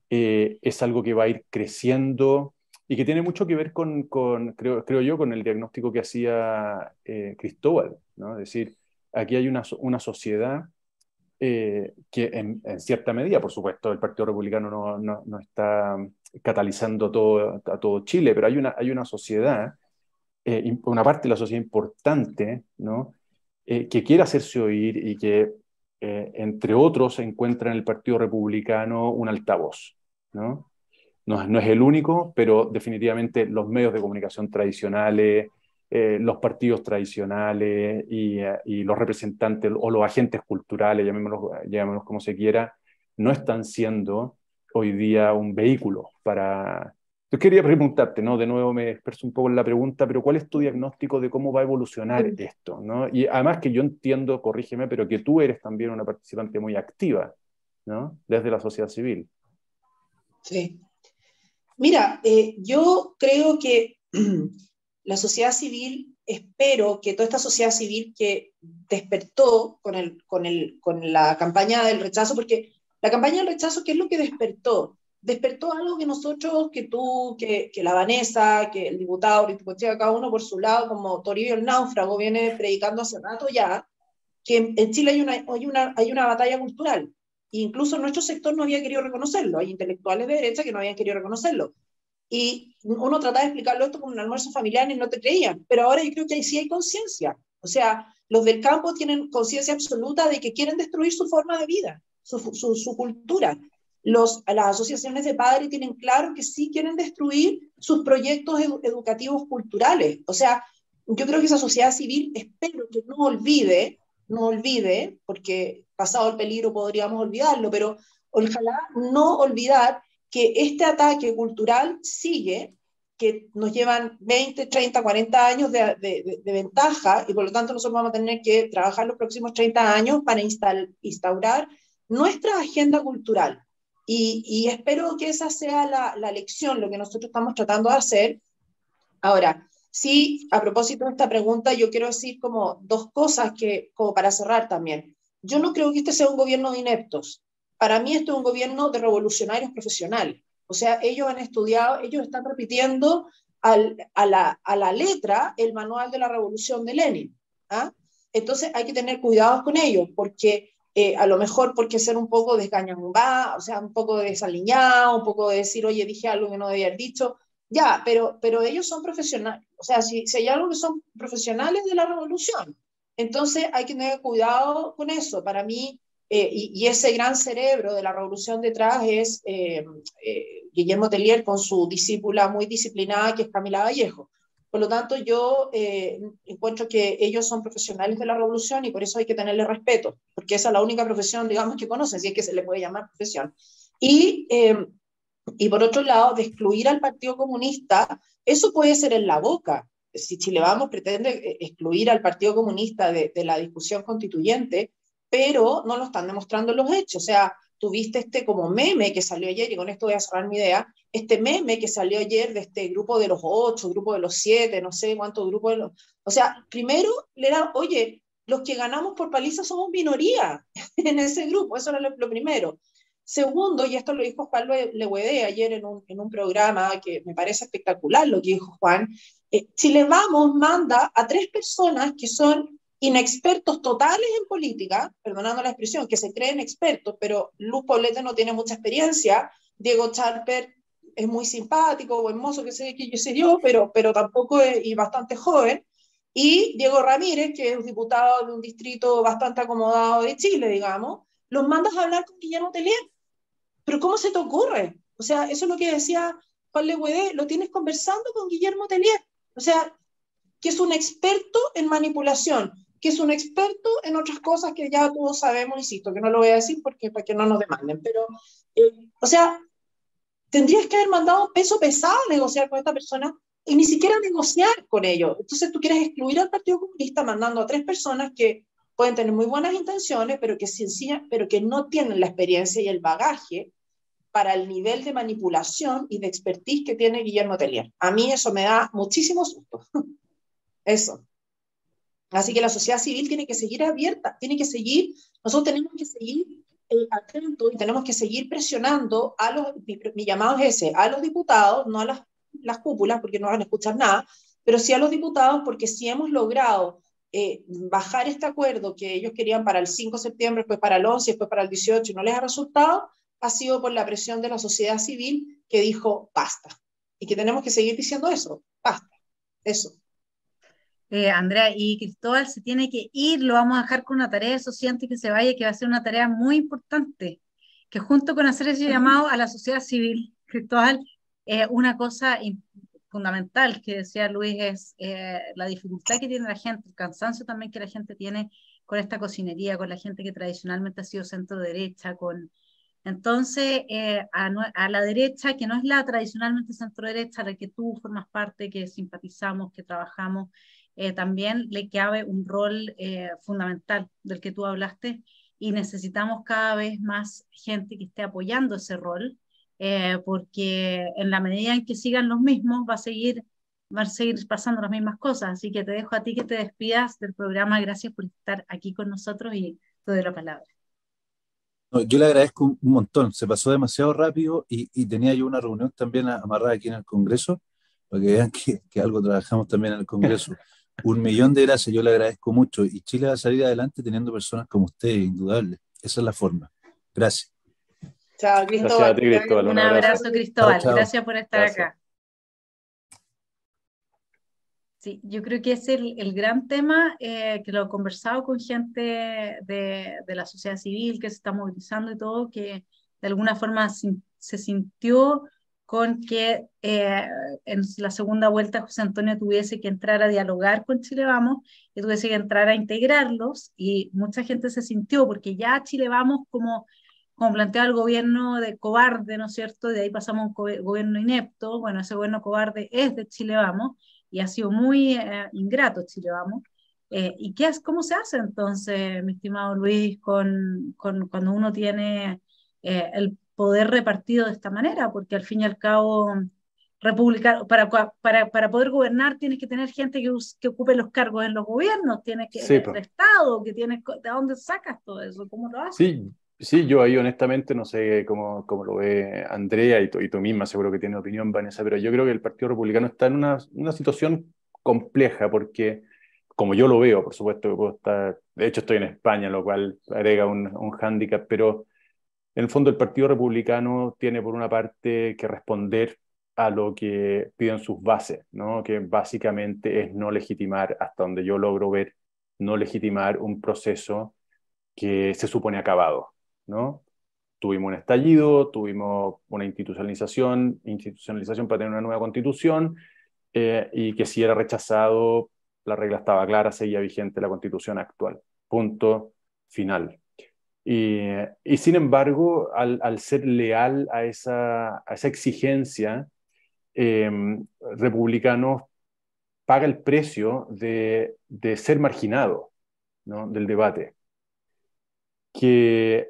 ¿Es algo que va a ir creciendo? Y que tiene mucho que ver creo yo, con el diagnóstico que hacía Cristóbal, ¿no? Es decir, aquí hay una sociedad que en cierta medida, por supuesto, el Partido Republicano no está catalizando a todo Chile, pero hay una sociedad, una parte de la sociedad importante, ¿no? Que quiere hacerse oír y que, entre otros, encuentra en el Partido Republicano un altavoz, ¿no? No es el único, pero definitivamente los medios de comunicación tradicionales, los partidos tradicionales y los representantes o los agentes culturales, llamémoslos como se quiera, no están siendo hoy día un vehículo para... Yo quería preguntarte, ¿no? De nuevo me disperso un poco en la pregunta, pero ¿cuál es tu diagnóstico de cómo va a evolucionar esto, ¿no? Y además que yo entiendo, corrígeme, pero que tú eres también una participante muy activa, ¿no? Desde la sociedad civil. Sí. Mira, yo creo que la sociedad civil, espero que toda esta sociedad civil que despertó con la campaña del rechazo, porque la campaña del rechazo, ¿qué es lo que despertó? Despertó algo que nosotros, que tú, que la Vanessa, que el diputado, cada uno por su lado, como Toribio el náufrago, viene predicando hace rato ya, que en Chile hay una batalla cultural. Incluso nuestro sector no había querido reconocerlo, hay intelectuales de derecha que no habían querido reconocerlo. Y uno trataba de explicarlo esto como un almuerzo familiar y no te creían, pero ahora yo creo que ahí sí hay conciencia. O sea, los del campo tienen conciencia absoluta de que quieren destruir su forma de vida, su cultura. Las asociaciones de padres tienen claro que sí quieren destruir sus proyectos educativos culturales. O sea, yo creo que esa sociedad civil, espero que no olvide no olvide, porque pasado el peligro podríamos olvidarlo, pero ojalá no olvidar que este ataque cultural sigue, que nos llevan 20, 30, 40 años de ventaja, y por lo tanto nosotros vamos a tener que trabajar los próximos 30 años para instaurar nuestra agenda cultural. Y espero que esa sea la lección, lo que nosotros estamos tratando de hacer. Ahora, sí, a propósito de esta pregunta, yo quiero decir como dos cosas como para cerrar también. Yo no creo que este sea un gobierno de ineptos. Para mí esto es un gobierno de revolucionarios profesionales. O sea, ellos han estudiado, ellos están repitiendo a la letra el manual de la revolución de Lenin. ¿Ah? Entonces hay que tener cuidado con ellos, porque a lo mejor porque ser un poco desgañambá, o sea, un poco desaliñado, un poco de decir, oye, dije algo que no debía haber dicho. Ya, pero ellos son profesionales. O sea, si hay algo que son profesionales de la revolución, entonces hay que tener cuidado con eso. Para mí, y ese gran cerebro de la revolución detrás es Guillermo Tellier con su discípula muy disciplinada, que es Camila Vallejo. Por lo tanto, yo encuentro que ellos son profesionales de la revolución y por eso hay que tenerle respeto, porque esa es la única profesión, digamos, que conocen, si es que se le puede llamar profesión. Y por otro lado, de excluir al Partido Comunista, eso puede ser en la boca. Si Chile Vamos pretende excluir al Partido Comunista de la discusión constituyente, pero no lo están demostrando los hechos. O sea, tuviste este como meme que salió ayer, y con esto voy a cerrar mi idea, este meme que salió ayer de este grupo de los 8, grupo de los 7, no sé cuántos grupos de los... O sea, primero le era, oye, los que ganamos por paliza somos minoría en ese grupo, eso era lo primero. Segundo, y esto lo dijo Juan Leguedé ayer en un programa que me parece espectacular lo que dijo Juan, Chile Vamos manda a 3 personas que son inexpertos totales en política, perdonando la expresión, que se creen expertos, pero Luz Poblete no tiene mucha experiencia, Diego Charper es muy simpático, buen mozo, que sé yo, pero tampoco es, y bastante joven, y Diego Ramírez, que es diputado de un distrito bastante acomodado de Chile, digamos, los mandas a hablar con Guillermo Tellier. ¿Pero cómo se te ocurre? O sea, eso es lo que decía Juan Leguedé, lo tienes conversando con Guillermo Tellier. O sea, que es un experto en manipulación, que es un experto en otras cosas que ya todos sabemos, insisto, que no lo voy a decir porque para que no nos demanden, pero, o sea, tendrías que haber mandado peso pesado a negociar con esta persona y ni siquiera negociar con ellos. Entonces tú quieres excluir al Partido Comunista mandando a 3 personas que pueden tener muy buenas intenciones, pero que no tienen la experiencia y el bagaje para el nivel de manipulación y de expertise que tiene Guillermo Tellier. A mí eso me da muchísimo susto. Eso. Así que la sociedad civil tiene que seguir abierta, nosotros tenemos que seguir atentos y tenemos que seguir presionando mi llamado es ese, a los diputados, no a las cúpulas, porque no van a escuchar nada, pero sí a los diputados, porque si hemos logrado bajar este acuerdo que ellos querían para el 5 de septiembre, después para el 11, después para el 18, y no les ha resultado, ha sido por la presión de la sociedad civil que dijo basta. Y que tenemos que seguir diciendo eso, basta, eso. Andrea, y Cristóbal se tiene que ir, lo vamos a dejar con una tarea, eso sí, antes que se vaya, que va a ser una tarea muy importante, que junto con hacer ese llamado a la sociedad civil, Cristóbal, una cosa fundamental que decía Luis es la dificultad que tiene la gente, el cansancio también que la gente tiene con esta cocinería, con la gente que tradicionalmente ha sido centro derecha, entonces a la derecha, que no es la tradicionalmente centro derecha, la que tú formas parte, que simpatizamos, que trabajamos, también le cabe un rol fundamental del que tú hablaste y necesitamos cada vez más gente que esté apoyando ese rol, porque en la medida en que sigan los mismos van a seguir pasando las mismas cosas. Así que te dejo a ti que te despidas del programa. Gracias por estar aquí con nosotros y te doy la palabra. No, yo le agradezco un montón, se pasó demasiado rápido y tenía yo una reunión también amarrada aquí en el Congreso, para que vean que algo trabajamos también en el Congreso. 1.000.000 de gracias, yo le agradezco mucho y Chile va a salir adelante teniendo personas como ustedes, indudable. Esa es la forma. Gracias. Chao, Cristóbal. Gracias a ti, Cristóbal. Un abrazo, Cristóbal. Chao, chao. Gracias por estar Gracias. acá. Sí, yo creo que es el gran tema que lo he conversado con gente de la sociedad civil que se está movilizando y todo, que de alguna forma se sintió con que en la segunda vuelta José Antonio tuviese que entrar a dialogar con Chile Vamos, y tuviese que entrar a integrarlos, y mucha gente se sintió, porque ya Chile Vamos, como planteaba el gobierno de cobarde, ¿no es cierto? De ahí pasamos a un gobierno inepto. Bueno, ese gobierno cobarde es de Chile Vamos, y ha sido muy ingrato Chile Vamos. ¿Y cómo se hace entonces, mi estimado Luis, cuando uno tiene el poder repartido de esta manera? Porque al fin y al cabo, para poder gobernar tienes que tener gente que ocupe los cargos en los gobiernos, tienes que Sí, el Estado, ¿de dónde sacas todo eso? ¿Cómo lo haces? sí, sí, yo ahí honestamente no sé cómo lo ve Andrea, y tú misma seguro que tienes opinión, Vanessa, pero yo creo que el Partido Republicano está en una situación compleja, porque como yo lo veo, por supuesto que puedo estar, de hecho estoy en España, lo cual agrega un hándicap, pero en el fondo el Partido Republicano tiene por una parte que responder a lo que piden sus bases, ¿no? Que básicamente es no legitimar, hasta donde yo logro ver, no legitimar un proceso que se supone acabado, ¿no? Tuvimos un estallido, tuvimos una institucionalización para tener una nueva constitución, y que si era rechazado, la regla estaba clara, seguía vigente la constitución actual. Punto final. Y sin embargo, al ser leal a esa exigencia, Republicanos paga el precio de ser marginado, ¿no? Del debate, que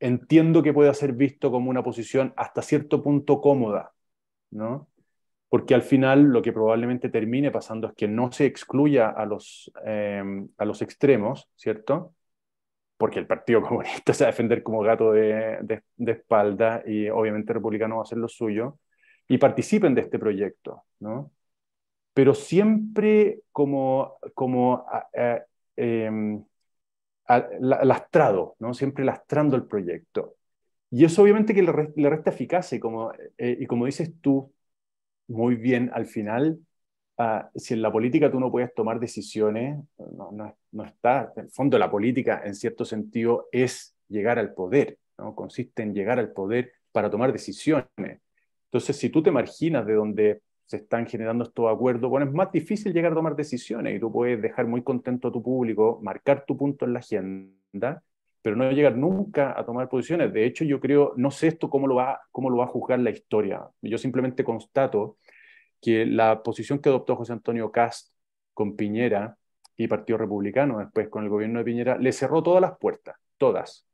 entiendo que pueda ser visto como una posición hasta cierto punto cómoda, ¿no? Porque al final lo que probablemente termine pasando es que no se excluya a los extremos, ¿cierto? Porque el Partido Comunista se va a defender como gato de espalda, y obviamente el Republicano va a hacer lo suyo, y participen de este proyecto, ¿no? Pero siempre lastrado, ¿no? Siempre lastrando el proyecto. Y eso obviamente que le resta eficacia, y como dices tú muy bien al final, si en la política tú no puedes tomar decisiones, no está. En el fondo la política, en cierto sentido, es llegar al poder, ¿no? Consiste en llegar al poder para tomar decisiones. Entonces, si tú te marginas de donde se están generando estos acuerdos, bueno, es más difícil llegar a tomar decisiones, y tú puedes dejar muy contento a tu público, marcar tu punto en la agenda, pero no llegar nunca a tomar posiciones. De hecho, yo creo, no sé esto cómo lo va a juzgar la historia. Yo simplemente constato que la posición que adoptó José Antonio Kast con Piñera y Partido Republicano, después con el gobierno de Piñera, le cerró todas las puertas, todas.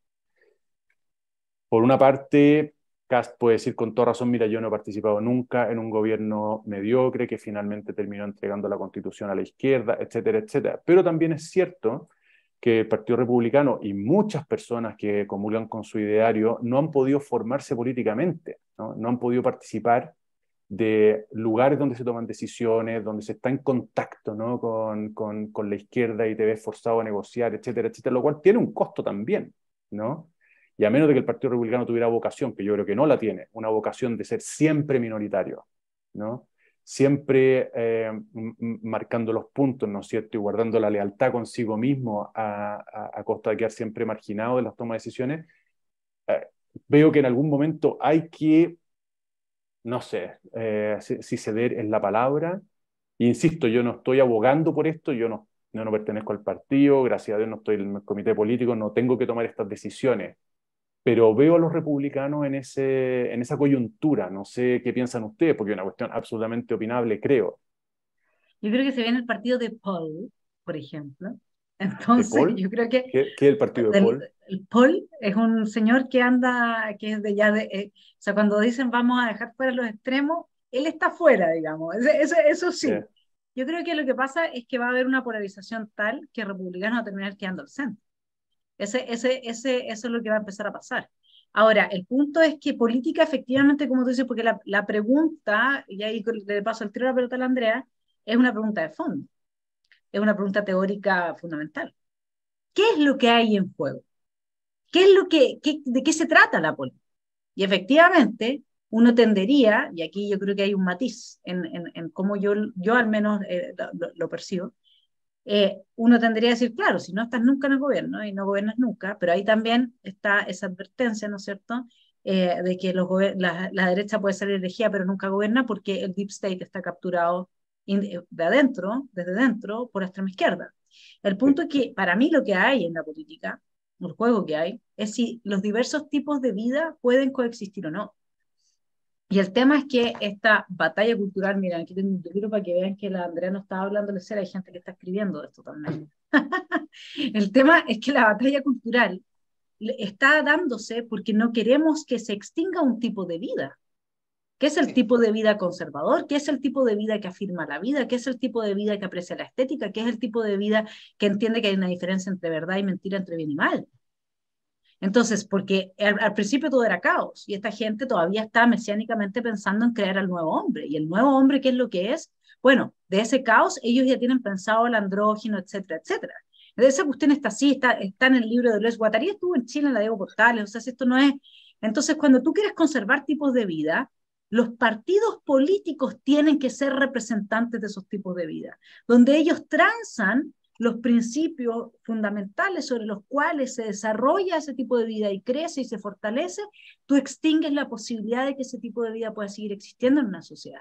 Por una parte, Kast puede decir con toda razón: mira, yo no he participado nunca en un gobierno mediocre que finalmente terminó entregando la Constitución a la izquierda, etcétera, etcétera. Pero también es cierto que el Partido Republicano y muchas personas que comulgan con su ideario no han podido formarse políticamente, ¿no? No han podido participar de lugares donde se toman decisiones, donde se está en contacto, ¿no? con la izquierda, y te ves forzado a negociar, etcétera, etcétera, lo cual tiene un costo también, ¿no? Y a menos de que el Partido Republicano tuviera vocación, que yo creo que no la tiene, una vocación de ser siempre minoritario, ¿no? Siempre marcando los puntos, ¿no es cierto? Y guardando la lealtad consigo mismo a costa de quedar siempre marginado de las tomas de decisiones, veo que en algún momento hay que, no sé si ceder es la palabra. E insisto, yo no estoy abogando por esto, yo no pertenezco al partido, gracias a Dios no estoy en el comité político, no tengo que tomar estas decisiones, pero veo a los republicanos en esa coyuntura. No sé qué piensan ustedes, porque es una cuestión absolutamente opinable, creo. Yo creo que se viene el partido de Paul, por ejemplo. ¿De Entonces, Paul? yo creo que ¿Qué es el partido de Paul? el Paul es un señor que anda, que es de ya o sea, cuando dicen vamos a dejar fuera los extremos, él está fuera, digamos. Eso sí. Yo creo que lo que pasa es que va a haber una polarización tal que republicanos va a terminar quedando al centro. Eso es lo que va a empezar a pasar. Ahora, el punto es que política, efectivamente, como tú dices, porque la pregunta, y ahí le paso el tiro a la pelota a la Andrea, es una pregunta de fondo, es una pregunta teórica fundamental. ¿Qué es lo que hay en juego? ¿Qué es de qué se trata la política? Y efectivamente, uno tendería, y aquí yo creo que hay un matiz en cómo yo al menos lo percibo, uno tendría que decir, claro, si no estás nunca en el gobierno y no gobiernas nunca, pero ahí también está esa advertencia, ¿no es cierto?, de que la derecha puede ser elegida pero nunca gobierna porque el deep state está capturado de adentro, desde dentro, por la extrema izquierda. El punto es que para mí lo que hay en la política, el juego que hay, es si los diversos tipos de vida pueden coexistir o no. Y el tema es que esta batalla cultural, mira, aquí tengo un libro para que vean que la Andrea no estaba hablando de ser, hay gente que está escribiendo de esto también. El tema es que la batalla cultural está dándose porque no queremos que se extinga un tipo de vida. ¿Qué es el tipo de vida conservador? ¿Qué es el tipo de vida que afirma la vida? ¿Qué es el tipo de vida que aprecia la estética? ¿Qué es el tipo de vida que entiende que hay una diferencia entre verdad y mentira, entre bien y mal? Entonces, porque al principio todo era caos y esta gente todavía está mesiánicamente pensando en crear al nuevo hombre. ¿Y el nuevo hombre qué es lo que es? Bueno, de ese caos ellos ya tienen pensado el andrógino, etcétera, etcétera. Esa cuestión está así, está en el libro de Deleuze. Guattari estuvo en Chile, en la Diego Portales, o sea, esto no es... Entonces, cuando tú quieres conservar tipos de vida, los partidos políticos tienen que ser representantes de esos tipos de vida, donde ellos transan los principios fundamentales sobre los cuales se desarrolla ese tipo de vida y crece y se fortalece, tú extingues la posibilidad de que ese tipo de vida pueda seguir existiendo en una sociedad.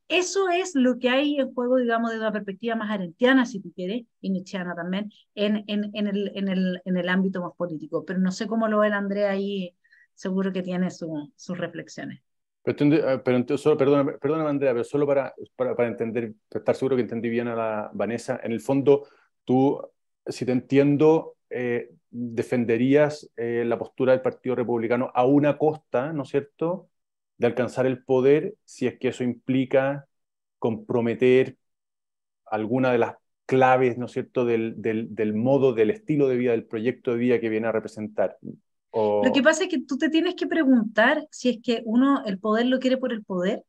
Eso es lo que hay en juego, digamos, de una perspectiva más arendtiana, si tú quieres, y nietzscheana también, en el ámbito más político. Pero no sé cómo lo ve el Andrea ahí, seguro que tiene sus reflexiones. Pero entonces, perdóname, Andrea, pero solo para entender, para estar seguro que entendí bien a la Vanessa, en el fondo, tú, si te entiendo, defenderías la postura del Partido Republicano a una costa, ¿no es cierto?, de alcanzar el poder, si es que eso implica comprometer alguna de las claves, ¿no es cierto?, del modo, del estilo de vida, del proyecto de vida que viene a representar. Lo que pasa es que tú te tienes que preguntar si es que uno el poder lo quiere por el poder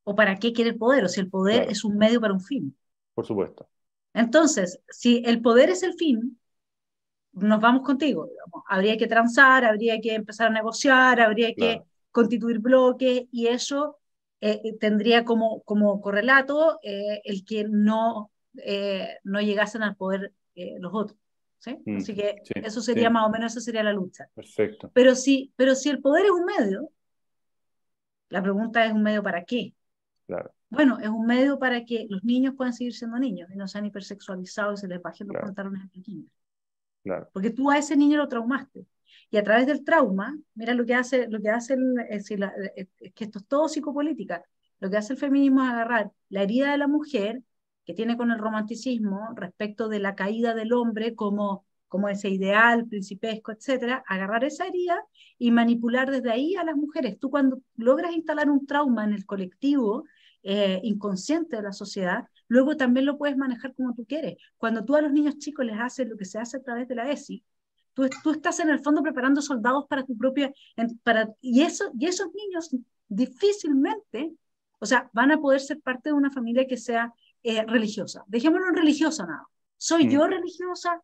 o para qué quiere el poder, o si el poder Claro. es un medio para un fin. Por supuesto. Entonces, si el poder es el fin, nos vamos contigo, digamos. Habría que transar, habría que empezar a negociar, habría que constituir bloques, y eso tendría como correlato el que no llegasen al poder los otros. ¿Sí? Así que sí, eso sería más o menos, esa sería la lucha. Perfecto. Pero si el poder es un medio, la pregunta es ¿un medio para qué? Claro. Bueno, es un medio para que los niños puedan seguir siendo niños y no sean hipersexualizados y se les bajen los pantalones en bikini. Claro. Porque tú a ese niño lo traumaste. Y a través del trauma, mira lo que hace que esto es todo psicopolítica, lo que hace el feminismo es agarrar la herida de la mujer, que tiene con el romanticismo respecto de la caída del hombre como ese ideal principesco, etcétera, agarrar esa herida y manipular desde ahí a las mujeres. Tú cuando logras instalar un trauma en el colectivo inconsciente de la sociedad, luego también lo puedes manejar como tú quieres. Cuando tú a los niños chicos les haces lo que se hace a través de la ESI, tú estás en el fondo preparando soldados para tu propia... y esos niños difícilmente, o sea, van a poder ser parte de una familia que sea religiosa. Dejémoslo en religiosa nada. Soy yo religiosa,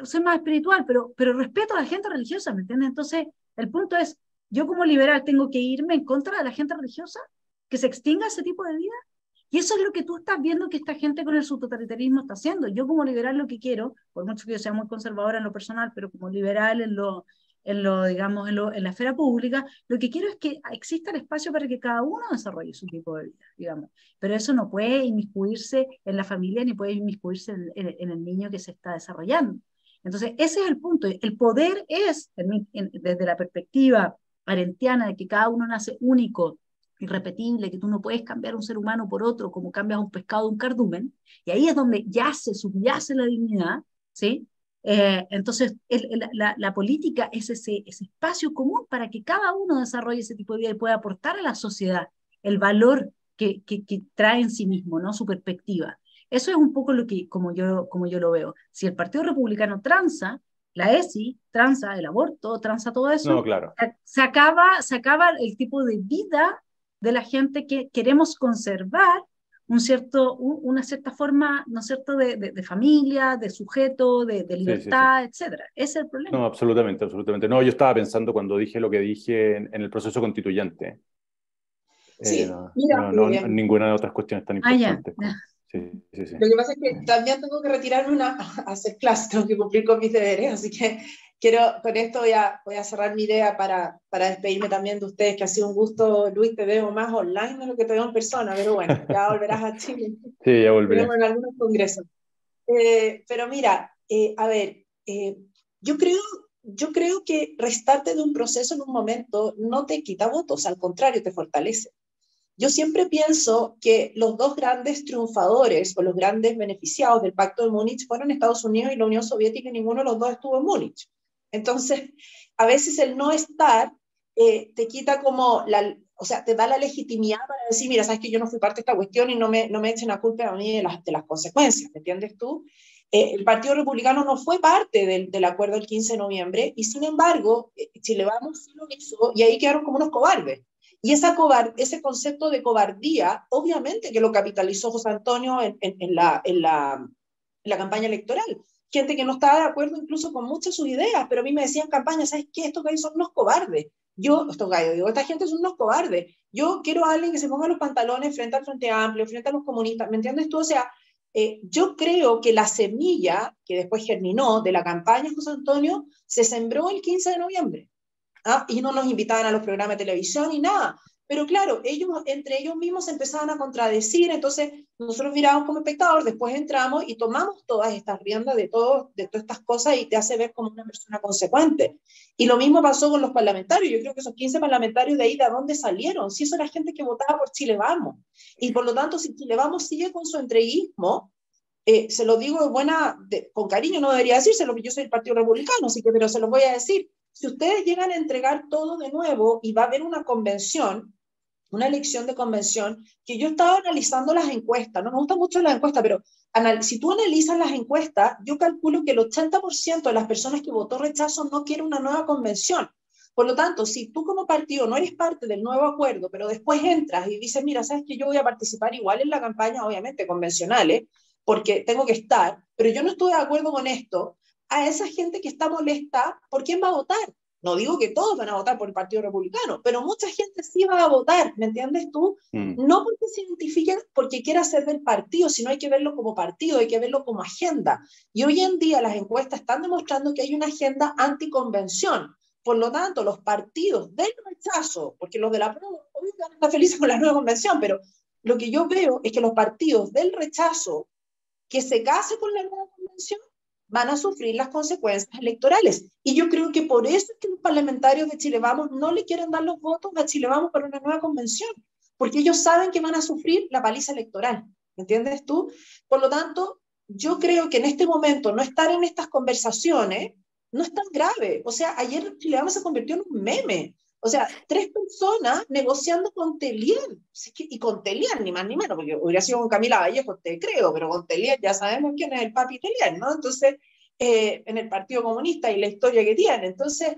soy más espiritual, pero respeto a la gente religiosa, ¿me entiendes? Entonces, el punto es, yo como liberal tengo que irme en contra de la gente religiosa, que se extinga ese tipo de vida. Y eso es lo que tú estás viendo que esta gente con el subtotalitarismo está haciendo. Yo como liberal lo que quiero, por mucho que yo sea muy conservadora en lo personal, pero como liberal en la esfera pública, lo que quiero es que exista el espacio para que cada uno desarrolle su tipo de vida, digamos. Pero eso no puede inmiscuirse en la familia ni puede inmiscuirse en el niño que se está desarrollando. Entonces, ese es el punto. El poder es, desde la perspectiva arendtiana de que cada uno nace único, irrepetible, que tú no puedes cambiar un ser humano por otro como cambias un pescado de un cardumen, y ahí es donde subyace la dignidad, ¿sí? Entonces, la política es ese espacio común para que cada uno desarrolle ese tipo de vida y pueda aportar a la sociedad el valor que trae en sí mismo, ¿no? Su perspectiva. Eso es un poco lo que, como yo lo veo. Si el Partido Republicano transa, la ESI transa el aborto, transa todo eso, no, claro. se acaba el tipo de vida de la gente que queremos conservar una cierta forma, ¿no es cierto?, de familia, de sujeto, de libertad, etcétera. Ese es el problema. No, absolutamente. No, yo estaba pensando cuando dije lo que dije en el proceso constituyente. Sí, ninguna de otras cuestiones tan importantes. Sí. Lo que pasa es que también tengo que retirarme a hacer clase, tengo que cumplir con mis deberes, así que con esto voy a cerrar mi idea para despedirme también de ustedes, que ha sido un gusto. Luis, te veo más online de lo que te veo en persona, pero bueno, ya volverás a Chile. Sí, ya volveré. Tenemos en algunos congresos. Pero mira, a ver, yo creo que restarte de un proceso en un momento no te quita votos, al contrario, te fortalece. Yo siempre pienso que los dos grandes triunfadores o los grandes beneficiados del Pacto de Múnich fueron Estados Unidos y la Unión Soviética, y ninguno de los dos estuvo en Múnich. Entonces, a veces el no estar te quita como o sea, te da la legitimidad para decir, mira, sabes que yo no fui parte de esta cuestión y no me echen la culpa a mí de las consecuencias, ¿me entiendes tú? El Partido Republicano no fue parte del acuerdo del 15 de noviembre y sin embargo, Chile Vamos sí lo hizo y ahí quedaron como unos cobardes. Y ese concepto de cobardía, obviamente que lo capitalizó José Antonio en la campaña electoral. Gente que no estaba de acuerdo incluso con muchas de sus ideas, pero a mí me decían en campaña, ¿sabes qué? Estos gallos son unos cobardes. Esta gente son unos cobardes. Yo quiero a alguien que se ponga los pantalones frente al Frente Amplio, frente a los comunistas, ¿me entiendes tú? O sea, yo creo que la semilla que después germinó de la campaña de José Antonio se sembró el 15 de noviembre. Y no nos invitaban a los programas de televisión ni nada. Pero claro, entre ellos mismos se empezaban a contradecir, entonces nosotros mirábamos como espectadores, después entramos y tomamos todas estas riendas de todas estas cosas y te hace ver como una persona consecuente. Y lo mismo pasó con los parlamentarios. Yo creo que esos 15 parlamentarios de ahí, ¿de dónde salieron? Si eso era gente que votaba por Chile Vamos. Y por lo tanto, si Chile Vamos sigue con su entreguismo, se lo digo con cariño, no debería decírselo, porque yo soy del Partido Republicano, así que, pero se los voy a decir. Si ustedes llegan a entregar todo de nuevo y va a haber una convención, una elección de convención, que yo estaba analizando las encuestas, no me gustan mucho las encuestas, pero si tú analizas las encuestas, yo calculo que el 80% de las personas que votó rechazo no quiere una nueva convención. Por lo tanto, si tú como partido no eres parte del nuevo acuerdo, pero después entras y dices, mira, sabes que yo voy a participar igual en la campaña, obviamente convencionales, porque tengo que estar, pero yo no estoy de acuerdo con esto, a esa gente que está molesta, ¿por quién va a votar? No digo que todos van a votar por el Partido Republicano, pero mucha gente sí va a votar, ¿me entiendes tú? No porque se identifiquen, porque quiera ser del partido, sino hay que verlo como partido, hay que verlo como agenda. Y hoy en día las encuestas están demostrando que hay una agenda anticonvención. Por lo tanto, los partidos del rechazo, porque los de la prueba obviamente van a estar felices con la nueva convención, pero lo que yo veo es que los partidos del rechazo que se case con la nueva convención van a sufrir las consecuencias electorales. Y yo creo que por eso es que los parlamentarios de Chile Vamos no le quieren dar los votos a Chile Vamos para una nueva convención, porque ellos saben que van a sufrir la paliza electoral, ¿me entiendes tú? Por lo tanto, yo creo que en este momento no estar en estas conversaciones no es tan grave. O sea, ayer Chile Vamos se convirtió en un meme. O sea, 3 personas negociando con Telier, y con Telier, ni más ni menos, porque hubiera sido con Camila Vallejo, te creo, pero con Telier ya sabemos quién es el papi Telier, ¿no? Entonces, en el Partido Comunista y la historia que tiene. Entonces,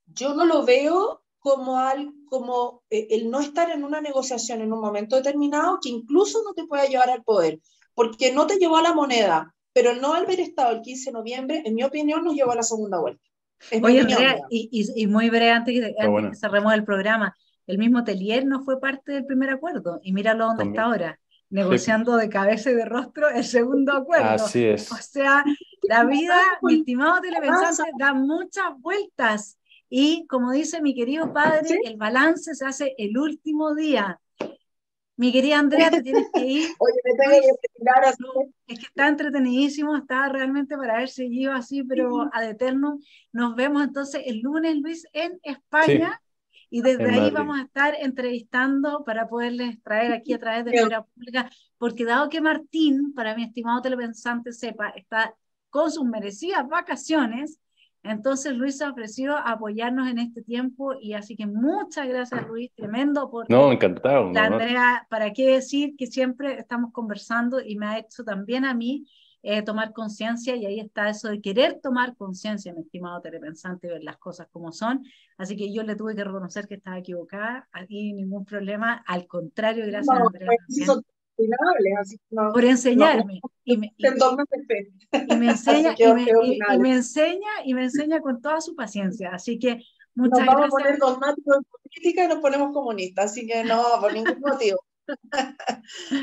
yo no lo veo como el no estar en una negociación en un momento determinado que incluso no te pueda llevar al poder, porque no te llevó a la moneda, pero el no haber estado el 15 de noviembre, en mi opinión, nos llevó a la segunda vuelta. Oye, Andrea, y muy breve antes que cerremos el programa, el mismo Telier no fue parte del primer acuerdo, y míralo dónde está ahora, negociando de cabeza y de rostro el segundo acuerdo. Así es. O sea, la vida, mi estimado telepensante, da muchas vueltas, y como dice mi querido padre, ¿sí? El balance se hace el último día. Mi querida Andrea, te tienes que ir. Oye, me tengo que retirar así. Es que está entretenidísimo, está realmente para haber seguido así, pero ad eternum. Nos vemos entonces el lunes, Luis, en España, sí, y desde ahí Madrid vamos a estar entrevistando para poderles traer aquí a través de la Fibra Pública, porque dado que Martín, para mi estimado telepensante sepa, está con sus merecidas vacaciones, entonces Luis se ha ofrecido a apoyarnos en este tiempo, y así que muchas gracias, Luis, tremendo aporte. No, encantado. La Andrea, ¿para qué decir que siempre estamos conversando, y me ha hecho también a mí tomar conciencia, y ahí está eso de querer tomar conciencia, mi estimado telepensante, y ver las cosas como son. Así que yo le tuve que reconocer que estaba equivocada, aquí ningún problema, al contrario, gracias a Andrea. Así, por enseñarme, y me enseña con toda su paciencia, así que muchas gracias. Nos vamos a poner dogmáticos en política y nos ponemos comunistas, así que no, por ningún motivo.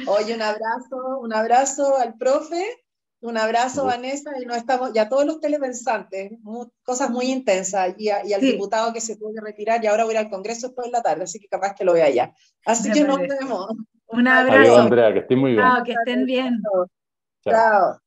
Oye, un abrazo al profe, Un abrazo, Vanessa, y no estamos, ya todos los telepensantes, cosas muy intensas, y al diputado que se tuvo que retirar, y ahora voy a ir al Congreso después de la tarde, así que capaz que lo vea allá. Así que nos vemos. Un abrazo. Adiós, Andrea, que estén muy bien. Chao, que estén bien. Chao.